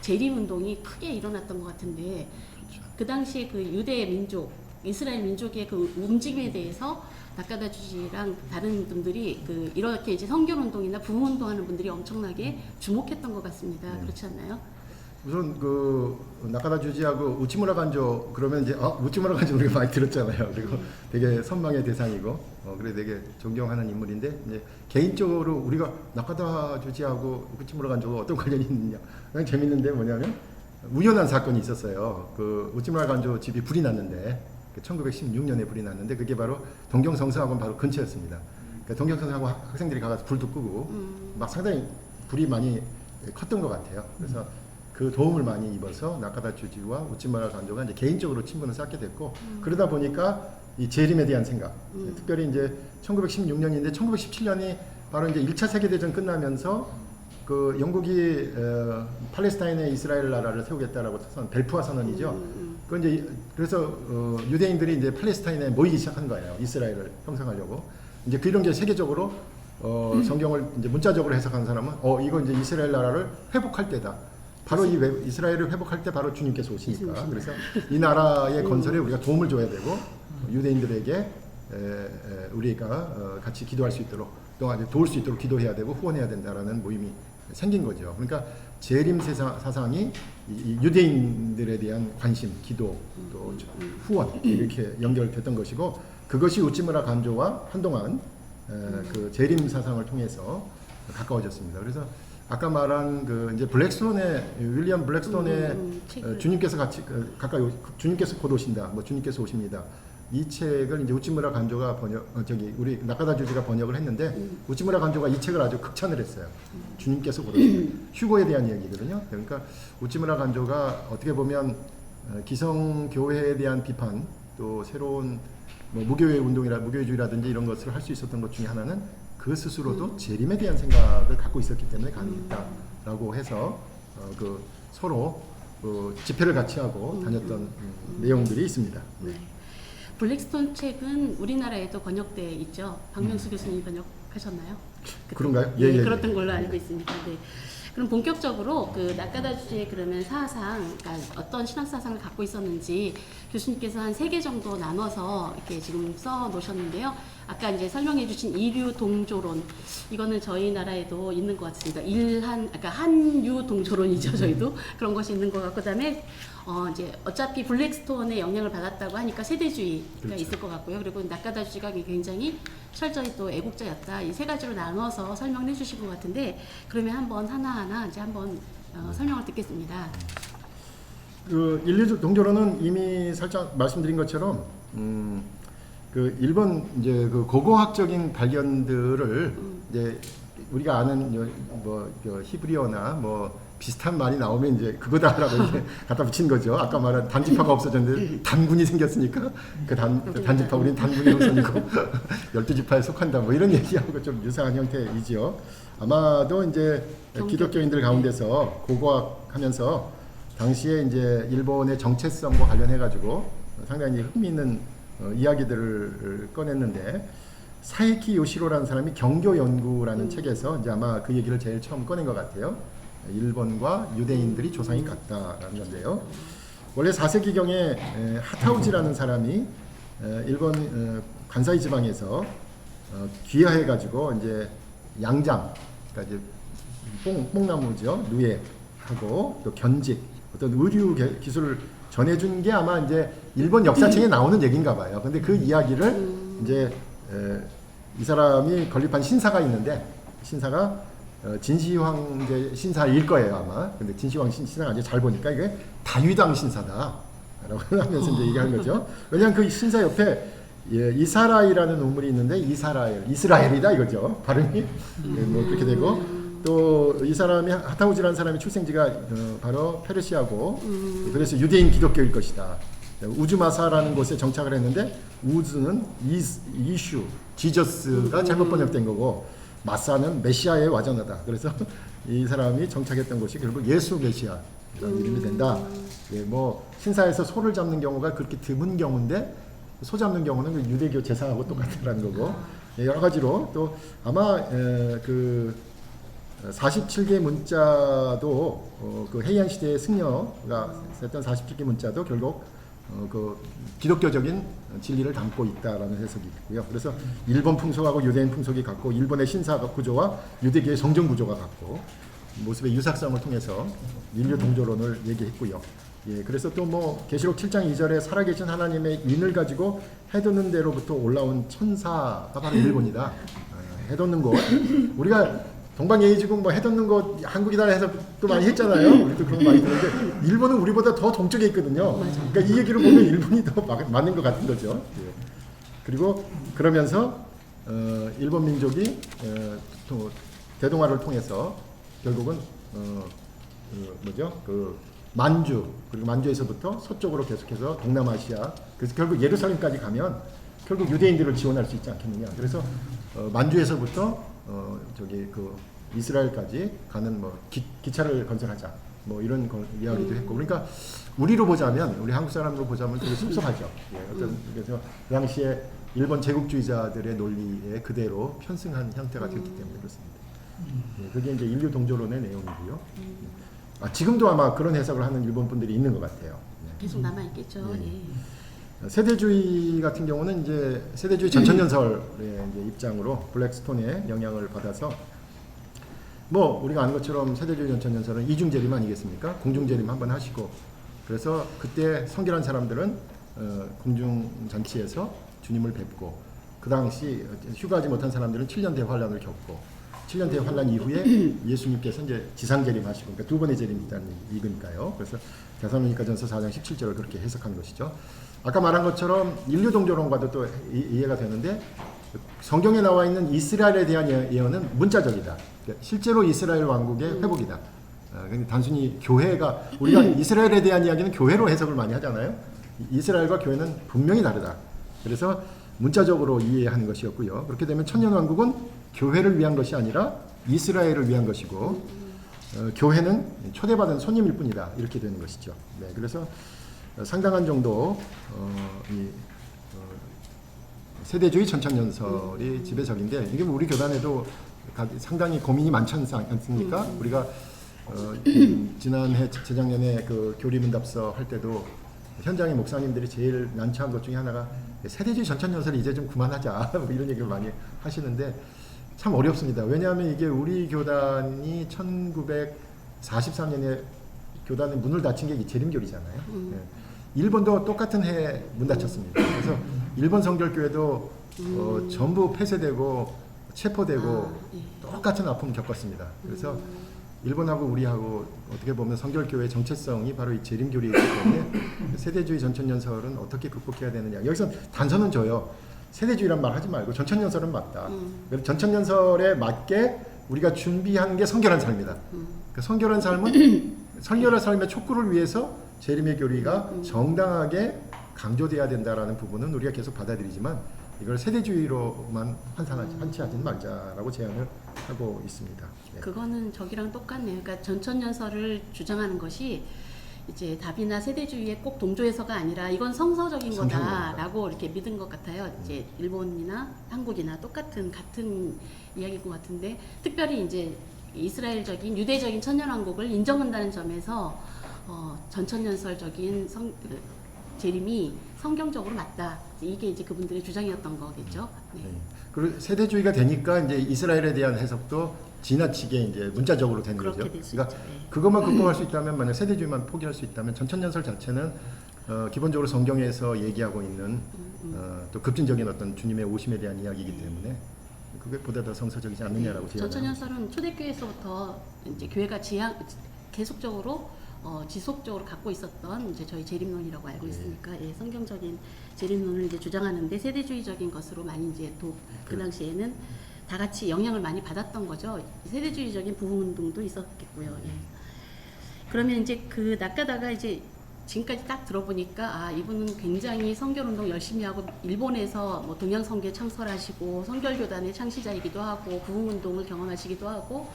재림운동이 크게 일어났던 것 같은데 그 당시에 유대 민족, 이스라엘 민족의 움직임에 대해서 낙가다 주지랑 다른 분들이 이렇게 이제 성결운동이나 부흥운동하는 분들이 엄청나게 주목했던 것 같습니다. 네. 그렇지 않나요? 우선 낙가다 주지하고 우찌무라 간조 그러면 이제 우찌무라 간조 우리가 많이 들었잖아요. 그리고 되게 선망의 대상이고 그래 되게 존경하는 인물인데 이제 개인적으로 우리가 낙가다 주지하고 우찌무라 간조가 어떤 관련이 있느냐 그냥 재밌는데 뭐냐면 우연한 사건이 있었어요. 우찌무라 간조 집이 불이 났는데 1916년에 불이 났는데 그게 바로 동경성서학원 바로 근처였습니다. 그러니까 동경성서학원 학생들이 가서 불도 끄고 막 상당히 불이 많이 컸던 것 같아요. 그래서 그 도움을 많이 입어서 낙가다 주지와 우찌무라 간조가 이제 개인적으로 친분을 쌓게 됐고 그러다 보니까 이 재림에 대한 생각, 특별히 이제 1916년인데 1917년이 바로 이제 1차 세계대전 끝나면서 영국이 팔레스타인에 이스라엘 나라를 세우겠다라고 벨푸아 선언이죠. 그래서 유대인들이 이제 팔레스타인에 모이기 시작한 거예요. 이스라엘을 형성하려고. 이제 그런 게 세계적으로 성경을 이제 문자적으로 해석하는 사람은 이거 이제 이스라엘 나라를 회복할 때다. 바로 이스라엘을 회복할 때 바로 주님께서 오시니까. 그래서 이 나라의 건설에 우리가 도움을 줘야 되고 유대인들에게 우리가 같이 기도할 수 있도록 또 도울 수 있도록 기도해야 되고 후원해야 된다라는 모임이 생긴 거죠. 그러니까 재림 사상이 이 유대인들에 대한 관심, 기도, 또 후원 이렇게 연결됐던 것이고 그것이 우찌무라 간조와 한동안 그 재림 사상을 통해서 가까워졌습니다. 그래서 아까 말한 그 이제 블랙스톤의 윌리엄 블랙스톤의 주님께서 같이 가까이 주님께서 곧 오신다, 뭐 주님께서 오십니다. 이 책을 이제 우찌무라 간조가 우리 나카다 주지가 번역을 했는데 우찌무라 간조가 이 책을 아주 극찬을 했어요. 주님께서 곧 오신다. 휴거에 대한 이야기거든요. 그러니까 우찌무라 간조가 어떻게 보면 기성 교회에 대한 비판 또 새로운 뭐 무교회주의라든지 이런 것을 할 수 있었던 것 중에 하나는 그 스스로도 재림에 대한 생각을 갖고 있었기 때문에 가능했다라고 해서 그 서로 집회를 같이 하고 다녔던 내용들이 있습니다. 네. 블랙스톤 책은 우리나라에도 번역돼 있죠. 박명수 교수님이 번역하셨나요? 그런가요? 네, 그렇던 걸로 알고 있습니다. 네. 그럼 본격적으로 그 나카다 주지의 그러면 사상, 그러니까 어떤 신학 사상을 갖고 있었는지 교수님께서 한 3개 정도 나눠서 이렇게 지금 써 놓으셨는데요. 아까 이제 설명해 주신 이류 동조론, 이거는 저희 나라에도 있는 것 같습니다. 그러니까 한유 동조론이죠, 저희도. 그런 것이 있는 것 같고, 그 다음에 이제 어차피 블랙스톤의 영향을 받았다고 하니까 세대주의가 그렇죠. 있을 것 같고요. 그리고 나카다 주지가 굉장히 철저히 또 애국자였다. 이 3가지로 나눠서 설명을 해주신 것 같은데, 그러면 한번 하나하나 이제 한번 설명을 듣겠습니다. 그 인류 동조론은 이미 살짝 말씀드린 것처럼 그 일본 이제 그 고고학적인 발견들을 이제 우리가 아는 뭐 히브리어나 뭐 비슷한 말이 나오면 이제 그거다라고 이제 갖다 붙인 거죠. 아까 말한 단지파가 없어졌는데 단군이 생겼으니까 그 단지파 우리는 단군이 우선이고 12지파에 속한다 뭐 이런 얘기하고 좀 유사한 형태이지요. 아마도 이제 기독교인들 가운데서 고고학하면서 당시에 이제 일본의 정체성과 관련해 가지고 상당히 흥미있는 이야기들을 꺼냈는데 사이키 요시로라는 사람이 경교 연구라는 책에서 이제 아마 그 얘기를 제일 처음 꺼낸 것 같아요. 일본과 유대인들이 조상이 같다라는 건데요. 원래 4세기경에 하타우지라는 사람이 일본 관사이 지방에서 귀화해 가지고 이제 양장, 그러니까 이제 뽕나무죠, 누에하고 또 견직, 어떤 의류 기술을 전해준 게 아마 이제 일본 역사책에 나오는 얘기인가 봐요. 근데 그 이야기를 이제 이 사람이 건립한 신사가 있는데 신사가 진시황제 신사일 거예요 아마. 근데 진시황 신사가 아주 잘 보니까 이게 다유당 신사다라고 하면서 이제 얘기하는 거죠. 왜냐하면 그 신사 옆에 이사라이라는 우물이 있는데 이스라엘이다 이거죠. 발음이 뭐 그렇게 되고. 또 이 사람이 하타우지라는 사람의 출생지가 바로 페르시아고 그래서 유대인 기독교일 것이다. 우즈마사라는 곳에 정착을 했는데 우즈는 이슈 지저스가 잘못 번역된 거고 마사는 메시아의 와전하다. 그래서 이 사람이 정착했던 곳이 결국 예수 메시아라는 이름이 된다. 예, 뭐 신사에서 소를 잡는 경우가 그렇게 드문 경우인데 소 잡는 경우는 그 유대교 제사하고 똑같다는 거고 예, 여러 가지로 또 아마 그 47개 문자도 그 해이안 시대의 승려가 썼던 47개 문자도 결국 그 기독교적인 진리를 담고 있다라는 해석이 있고요. 그래서 일본 풍속하고 유대인 풍속이 같고 일본의 신사 구조와 유대교의 성전 구조가 같고 모습의 유사성을 통해서 인류 동조론을 얘기했고요. 예, 그래서 또 뭐 계시록 7장 2절에 살아계신 하나님의 인을 가지고 해돋는 데로부터 올라온 천사가 바로 일본이다. 해돋는 곳 우리가 동방예의지국 뭐 해돋는 거 한국이다 해서 또 많이 했잖아요. 우리도 그런 거 많이 듣는데 일본은 우리보다 더 동쪽에 있거든요. 그러니까 이 얘기를 보면 일본이 더 맞는 것 같은 거죠. 예. 그리고 그러면서 일본 민족이 또 대동아를 통해서 결국은 그 만주 그리고 만주에서부터 서쪽으로 계속해서 동남아시아 그래서 결국 예루살렘까지 가면 결국 유대인들을 지원할 수 있지 않겠느냐. 그래서 만주에서부터 그 이스라엘까지 가는 뭐 기차를 건설하자 뭐 이런 이야기도 했고 그러니까 우리로 보자면 우리 한국 사람으로 보자면 되게 섭섭하죠. 예, 그래서 그 당시에 일본 제국주의자들의 논리에 그대로 편승한 형태가 됐기 때문에 그렇습니다. 예, 그게 이제 인류 동조론의 내용이고요. 지금도 아마 그런 해석을 하는 일본 분들이 있는 것 같아요. 예. 계속 남아 있겠죠. 예. 예. 세대주의 같은 경우는 이제 세대주의 전천연설의 이제 입장으로 블랙스톤의 영향을 받아서 뭐 우리가 아는 것처럼 세대주의 전천연설은 이중재림 아니겠습니까? 공중재림 한번 하시고 그래서 그때 성결한 사람들은 공중잔치에서 주님을 뵙고 그 당시 휴가하지 못한 사람들은 7년 대환란을 겪고 7년 대환란 이후에 예수님께서 이제 지상재림하시고 그러니까 두 번의 재림이 있다는 얘기니까요. 그래서 데살로니가전서 4장 17절을 그렇게 해석한 것이죠. 아까 말한 것처럼 인류동조론과도 또 이해가 되는데 성경에 나와 있는 이스라엘에 대한 예언은 문자적이다. 그러니까 실제로 이스라엘 왕국의 회복이다. 근데 단순히 교회가 우리가 이스라엘에 대한 이야기는 교회로 해석을 많이 하잖아요. 이스라엘과 교회는 분명히 다르다. 그래서 문자적으로 이해하는 것이었고요. 그렇게 되면 천년왕국은 교회를 위한 것이 아니라 이스라엘을 위한 것이고 교회는 초대받은 손님일 뿐이다. 이렇게 되는 것이죠. 네, 그래서 상당한 정도 세대주의 전천연설이 지배적인데 이게 우리 교단에도 상당히 고민이 많지 않습니까? 우리가 지난해 재작년에 그 교리문답서 할 때도 현장의 목사님들이 제일 난처한 것 중에 하나가 세대주의 전천연설을 이제 좀 그만하자 뭐 이런 얘기를 많이 하시는데 참 어렵습니다. 왜냐하면 이게 우리 교단이 1943년에 교단의 문을 닫힌 게 재림교리잖아요. 네. 일본도 똑같은 해에 문 닫혔습니다. 그래서 일본 성결교회도 전부 폐쇄되고 체포되고 똑같은 아픔을 겪었습니다. 그래서 일본하고 우리하고 어떻게 보면 성결교회의 정체성이 바로 이 재림교리이기 때문에 세대주의 전천연설은 어떻게 극복해야 되느냐. 여기서 단서는 줘요. 세대주의란 말 하지 말고 전천연설은 맞다. 전천연설에 맞게 우리가 준비한 게 성결한 삶이다. 그 성결한 삶은 성결한 삶의 촉구를 위해서 재림의 교리가 정당하게 강조돼야 된다라는 부분은 우리가 계속 받아들이지만 이걸 세대주의로만 환치하지 말자라고 제안을 하고 있습니다. 네. 그거는 저기랑 똑같네요. 그러니까 전천연설을 주장하는 것이 이제 답이나 세대주의에 꼭 동조해서가 아니라 이건 성서적인 거다라고 이렇게 믿은 것 같아요. 이제 일본이나 한국이나 같은 이야기인 것 같은데 특별히 이제 이스라엘적인 유대적인 천년왕국을 인정한다는 점에서 전천연설적인 재림이 성경적으로 맞다. 이게 이제 그분들의 주장이었던 거겠죠. 네. 네. 그리고 세대주의가 되니까 이제 이스라엘에 대한 해석도 지나치게 이제 문자적으로 되는 거죠. 그러니까 네. 그것만 극복할 수 있다면 만약 세대주의만 포기할 수 있다면 전천연설 자체는 기본적으로 성경에서 얘기하고 있는 또 급진적인 어떤 주님의 오심에 대한 이야기이기 때문에 그게 보다 더 성서적이지 않느냐라고 제안합니다. 전천연설은 초대교회에서부터 이제 교회가 계속적으로 지속적으로 갖고 있었던 이제 저희 재림론이라고 알고 있으니까 성경적인 재림론을 이제 주장하는데 세대주의적인 것으로 많이 이제 그 당시에는 다 같이 영향을 많이 받았던 거죠. 세대주의적인 부흥운동도 있었겠고요. 예. 그러면 이제 그 낚아다가 이제 지금까지 딱 들어보니까 이분은 굉장히 성결운동 열심히 하고 일본에서 뭐 동양성교 창설하시고 성결교단의 창시자이기도 하고 부흥운동을 경험하시기도 하고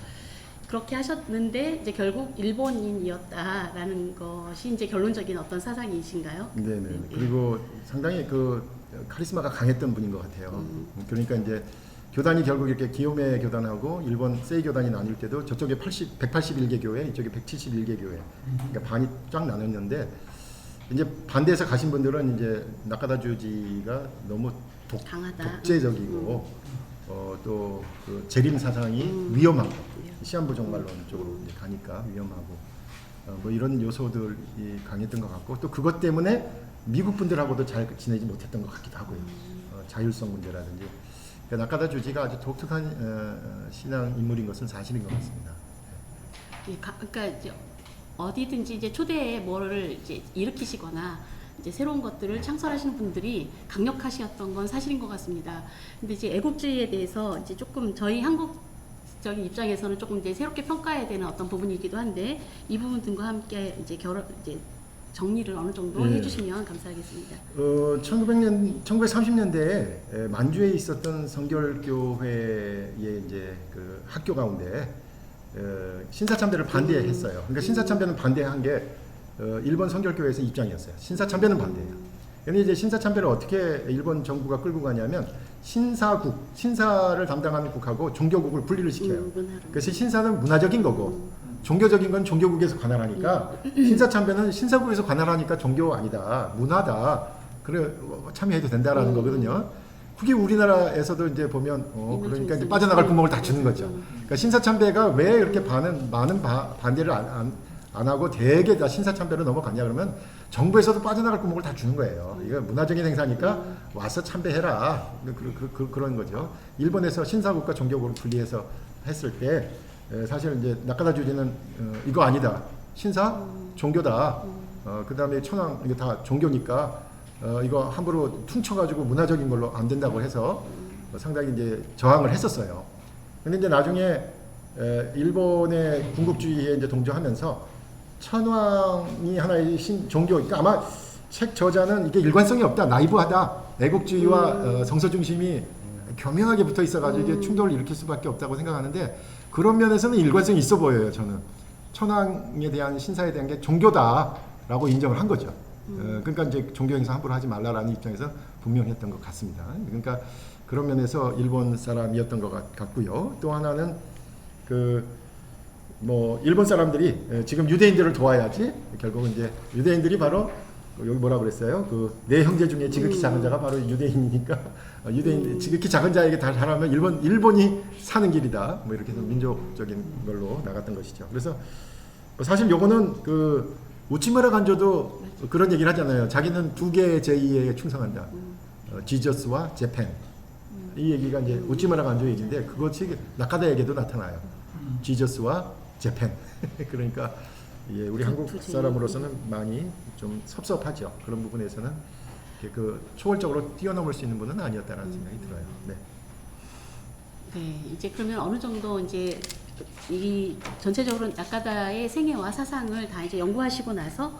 그렇게 하셨는데 이제 결국 일본인이었다라는 것이 이제 결론적인 어떤 사상이신가요? 네네. 그리고 상당히 그 카리스마가 강했던 분인 것 같아요. 그러니까 이제 교단이 결국 이렇게 기요메 교단하고 일본 세이 교단이 나뉠 때도 저쪽에 181개 교회, 이쪽에 171개 교회. 그러니까 반이 쫙 나눴는데 이제 반대에서 가신 분들은 이제 나카다 주지가 너무 독재적이고 또 그 재림 사상이 위험하고 시한부 종말론 쪽으로 이제 가니까 위험하고 뭐 이런 요소들이 강했던 것 같고 또 그것 때문에 미국 분들하고도 잘 지내지 못했던 것 같기도 하고요. 자율성 문제라든지. 나카다 주지가 아주 독특한 신앙 인물인 것은 사실인 것 같습니다. 예, 그러니까 이제 어디든지 이제 초대에 뭐를 이제 일으키시거나 이제 새로운 것들을 창설하시는 분들이 강력하셨던 건 사실인 것 같습니다. 근데 이제 애국주의에 대해서 이제 조금 저희 한국적인 입장에서는 조금 이제 새롭게 평가해야 되는 어떤 부분이기도 한데 이 부분 등과 함께 이제 정리를 어느 정도 해주시면 감사하겠습니다. 1930년대에 만주에 있었던 성결교회의 이제 그 학교 가운데 신사참배를 반대했어요. 그러니까 신사참배는 반대한 게 일본 성결교회에서 입장이었어요. 신사참배는 반대예요. 근데 이제 신사참배를 어떻게 일본 정부가 끌고 가냐면 신사를 담당하는 국하고 종교국을 분리를 시켜요. 그래서 신사는 문화적인 거고 종교적인 건 종교국에서 관할하니까 신사참배는 신사국에서 관할하니까 종교 아니다 문화다 그래 참여해도 된다라는 거거든요. 그게 우리나라에서도 이제 보면 그러니까 이제 있습니다. 빠져나갈 구멍을 다 주는 거죠. 그러니까 신사참배가 왜 이렇게 많은 반대를 안 하고 대개 다 신사참배로 넘어갔냐 그러면 정부에서도 빠져나갈 구멍을 다 주는 거예요. 이거 문화적인 행사니까 와서 참배해라 그런 거죠. 일본에서 신사국과 종교국을 분리해서 했을 때 사실 이제 나카다 주지는 이거 아니다. 신사 종교다. 그다음에 천황 이게 다 종교니까 이거 함부로 퉁쳐가지고 문화적인 걸로 안 된다고 해서 상당히 이제 저항을 했었어요. 근데 이제 나중에 일본의 군국주의에 이제 동조하면서 천황이 하나의 종교, 그러니까 아마 책 저자는 이게 일관성이 없다, 나이브하다, 애국주의와 성서 중심이 교묘하게 붙어 있어가지고 이게 충돌을 일으킬 수밖에 없다고 생각하는데 그런 면에서는 일관성이 있어 보여요. 저는 천황에 대한 신사에 대한 게 종교다라고 인정을 한 거죠. 그러니까 이제 종교 행사 함부로 하지 말라라는 입장에서 분명했던 것 같습니다. 그러니까 그런 면에서 일본 사람이었던 것 같고요. 또 하나는 일본 사람들이 지금 유대인들을 도와야지 결국은 이제 유대인들이 바로 여기 뭐라 그랬어요? 네 형제 중에 지극히 작은 자가 바로 유대인이니까 유대인 지극히 작은 자에게 다 잘하면 일본이 사는 길이다. 뭐 이렇게 해서 민족적인 걸로 나갔던 것이죠. 그래서 사실 요거는 우치무라 간조도 그런 얘기를 하잖아요. 자기는 두 개의 제2에 충성한다. 지저스와 재팬. 이 얘기가 이제 우치무라 간조 얘기인데 그것이 나카다에게도 나타나요. 지저스와 재팬. 그러니까 우리 한국 사람으로서는 많이 좀 섭섭하죠. 그런 부분에서는 초월적으로 뛰어넘을 수 있는 분은 아니었다라는 생각이 들어요. 네. 네, 이제 그러면 어느 정도 이제 이 전체적으로 나카다의 생애와 사상을 다 이제 연구하시고 나서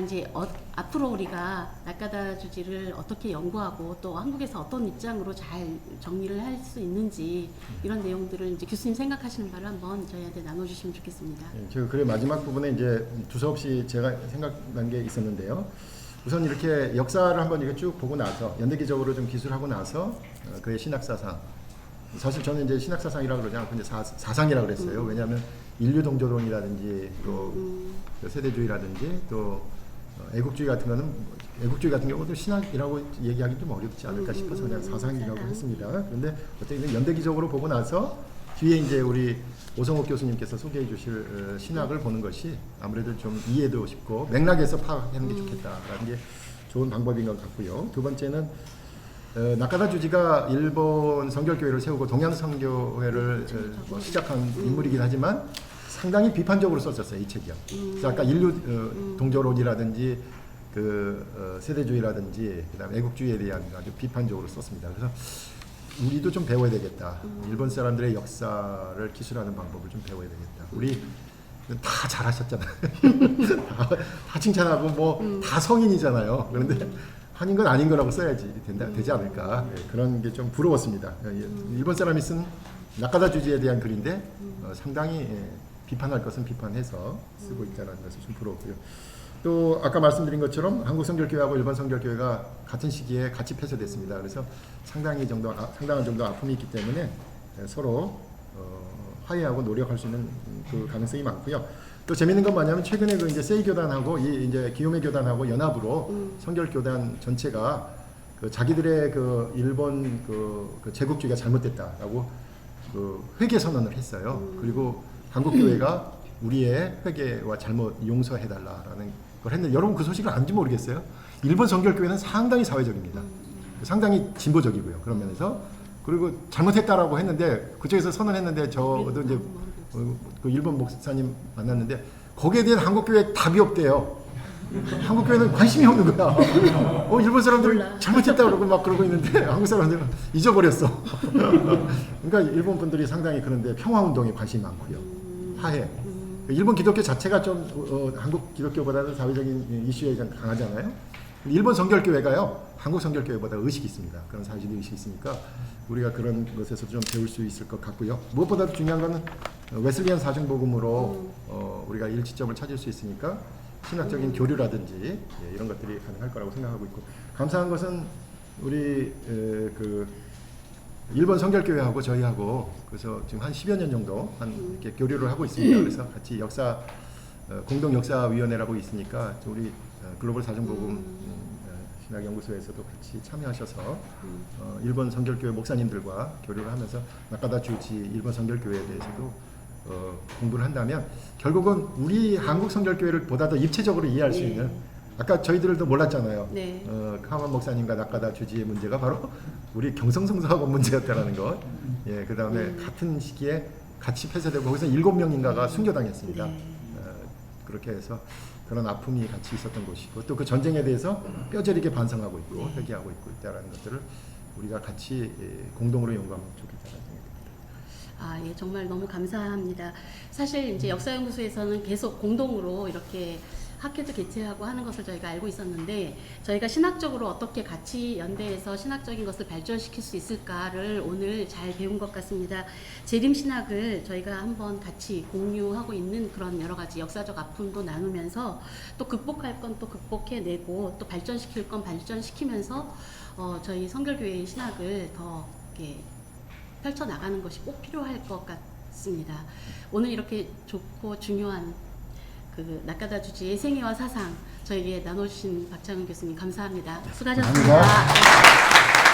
이제 앞으로 우리가 나카다 주지를 어떻게 연구하고 또 한국에서 어떤 입장으로 잘 정리를 할 수 있는지 이런 내용들을 이제 교수님 생각하시는 바를 한번 저희한테 나눠주시면 좋겠습니다. 저 글의 마지막 부분에 이제 두서없이 제가 생각난 게 있었는데요. 우선 이렇게 역사를 한번 이렇게 쭉 보고 나서 연대기적으로 좀 기술하고 나서 그의 신학사상 사실 저는 이제 신학사상이라고 그러지 않고 이제 사상이라고 그랬어요. 왜냐하면 인류동조론이라든지 또 세대주의라든지 또 애국주의 같은 경우도 신학이라고 얘기하기 좀 어렵지 않을까 싶어서 그냥 사상이라고 했습니다. 그런데 어떻게 연대기적으로 보고 나서 뒤에 이제 우리 오성욱 교수님께서 소개해 주실 신학을 보는 것이 아무래도 좀 이해도 쉽고 맥락에서 파악하는 게 좋겠다라는 게 좋은 방법인 것 같고요. 두 번째는 나카다 주지가 일본 성결교회를 세우고 동양성교회를 시작한 인물이긴 하지만 상당히 비판적으로 썼었어요, 이 책이요. 그래서 아까 인류 동조론이라든지 세대주의라든지 그다음에 애국주의에 대한 아주 비판적으로 썼습니다. 그래서 우리도 좀 배워야 되겠다. 일본 사람들의 역사를 기술하는 방법을 좀 배워야 되겠다. 우리 다 잘하셨잖아요. 다 칭찬하고 뭐 다 성인이잖아요. 그런데 아닌 건 아닌 거라고 써야지 되지 않을까. 그런 게 좀 부러웠습니다. 일본 사람이 쓴 나카다 주지에 대한 글인데 상당히 비판할 것은 비판해서 쓰고 있다는 것이 좀 부러웠고요. 또 아까 말씀드린 것처럼 한국 성결교회하고 일본 성결교회가 같은 시기에 같이 폐쇄됐습니다. 그래서 상당한 정도 아픔이 있기 때문에 서로 화해하고 노력할 수 있는 그 가능성이 많고요. 또 재밌는 건 뭐냐면 최근에 이제 세이 교단하고 이제 기요메 교단하고 연합으로 성결교단 전체가 자기들의 일본 제국주의가 잘못됐다라고 회개 선언을 했어요. 그리고 한국교회가 우리의 회개와 잘못 용서해달라라는 걸 했는데 여러분 그 소식을 아는지 모르겠어요. 일본 성결교회는 상당히 사회적입니다. 상당히 진보적이고요. 그런 면에서 그리고 잘못했다라고 했는데 그쪽에서 선언했는데 저도 이제 그 일본 목사님 만났는데 거기에 대한 한국교회 답이 없대요. 한국교회는 관심이 없는 거야. 일본 사람들은 잘못했다 그러고 막 그러고 있는데 한국 사람들은 잊어버렸어. 그러니까 일본 분들이 상당히 그런데 평화운동에 관심이 많고요. 화해. 일본 기독교 자체가 좀 한국 기독교보다는 사회적인 이슈에 강하잖아요. 일본 성결교회가요 한국 성결교회보다 의식이 있습니다. 그런 사회적 의식이 있으니까 우리가 그런 것에서 좀 배울 수 있을 것 같고요. 무엇보다도 중요한 것은 웨슬리안 사중복음으로 우리가 일치점을 찾을 수 있으니까 신학적인 교류라든지 이런 것들이 가능할 거라고 생각하고 있고 감사한 것은 우리 일본 성결교회하고 저희하고 그래서 지금 한 10여 년 정도 이렇게 교류를 하고 있습니다. 그래서 같이 공동 역사위원회라고 있으니까 우리 글로벌 사중복음 신학연구소에서도 같이 참여하셔서 일본 성결교회 목사님들과 교류를 하면서 나카다 주지 일본 성결교회에 대해서도 공부를 한다면 결국은 우리 한국 성결교회를 보다 더 입체적으로 이해할 수 네. 있는, 아까 저희들도 몰랐잖아요. 네. 카만 목사님과 나카다 주지의 문제가 바로 우리 경성성서학원 문제였다라는 것. 예, 그 다음에 같은 시기에 같이 폐쇄되고 거기서 7명인가가 순교당했습니다. 네. 그렇게 해서 그런 아픔이 같이 있었던 곳이고 또 그 전쟁에 대해서 뼈저리게 반성하고 있고 네. 회개하고 있고 있다라는 것들을 우리가 같이 공동으로 연구하면 좋겠다는 생각이 듭니다. 아, 예, 정말 너무 감사합니다. 사실 이제 역사연구소에서는 계속 공동으로 이렇게 학회도 개최하고 하는 것을 저희가 알고 있었는데, 저희가 신학적으로 어떻게 같이 연대해서 신학적인 것을 발전시킬 수 있을까를 오늘 잘 배운 것 같습니다. 재림신학을 저희가 한번 같이 공유하고 있는 그런 여러 가지 역사적 아픔도 나누면서 또 극복할 건 또 극복해내고 또 발전시킬 건 발전시키면서 저희 성결교회의 신학을 더 이렇게 펼쳐나가는 것이 꼭 필요할 것 같습니다. 오늘 이렇게 좋고 중요한 그 나카다 주지의 생애와 사상 저에게 나눠주신 박창은 교수님 감사합니다. 수고하셨습니다. 감사합니다.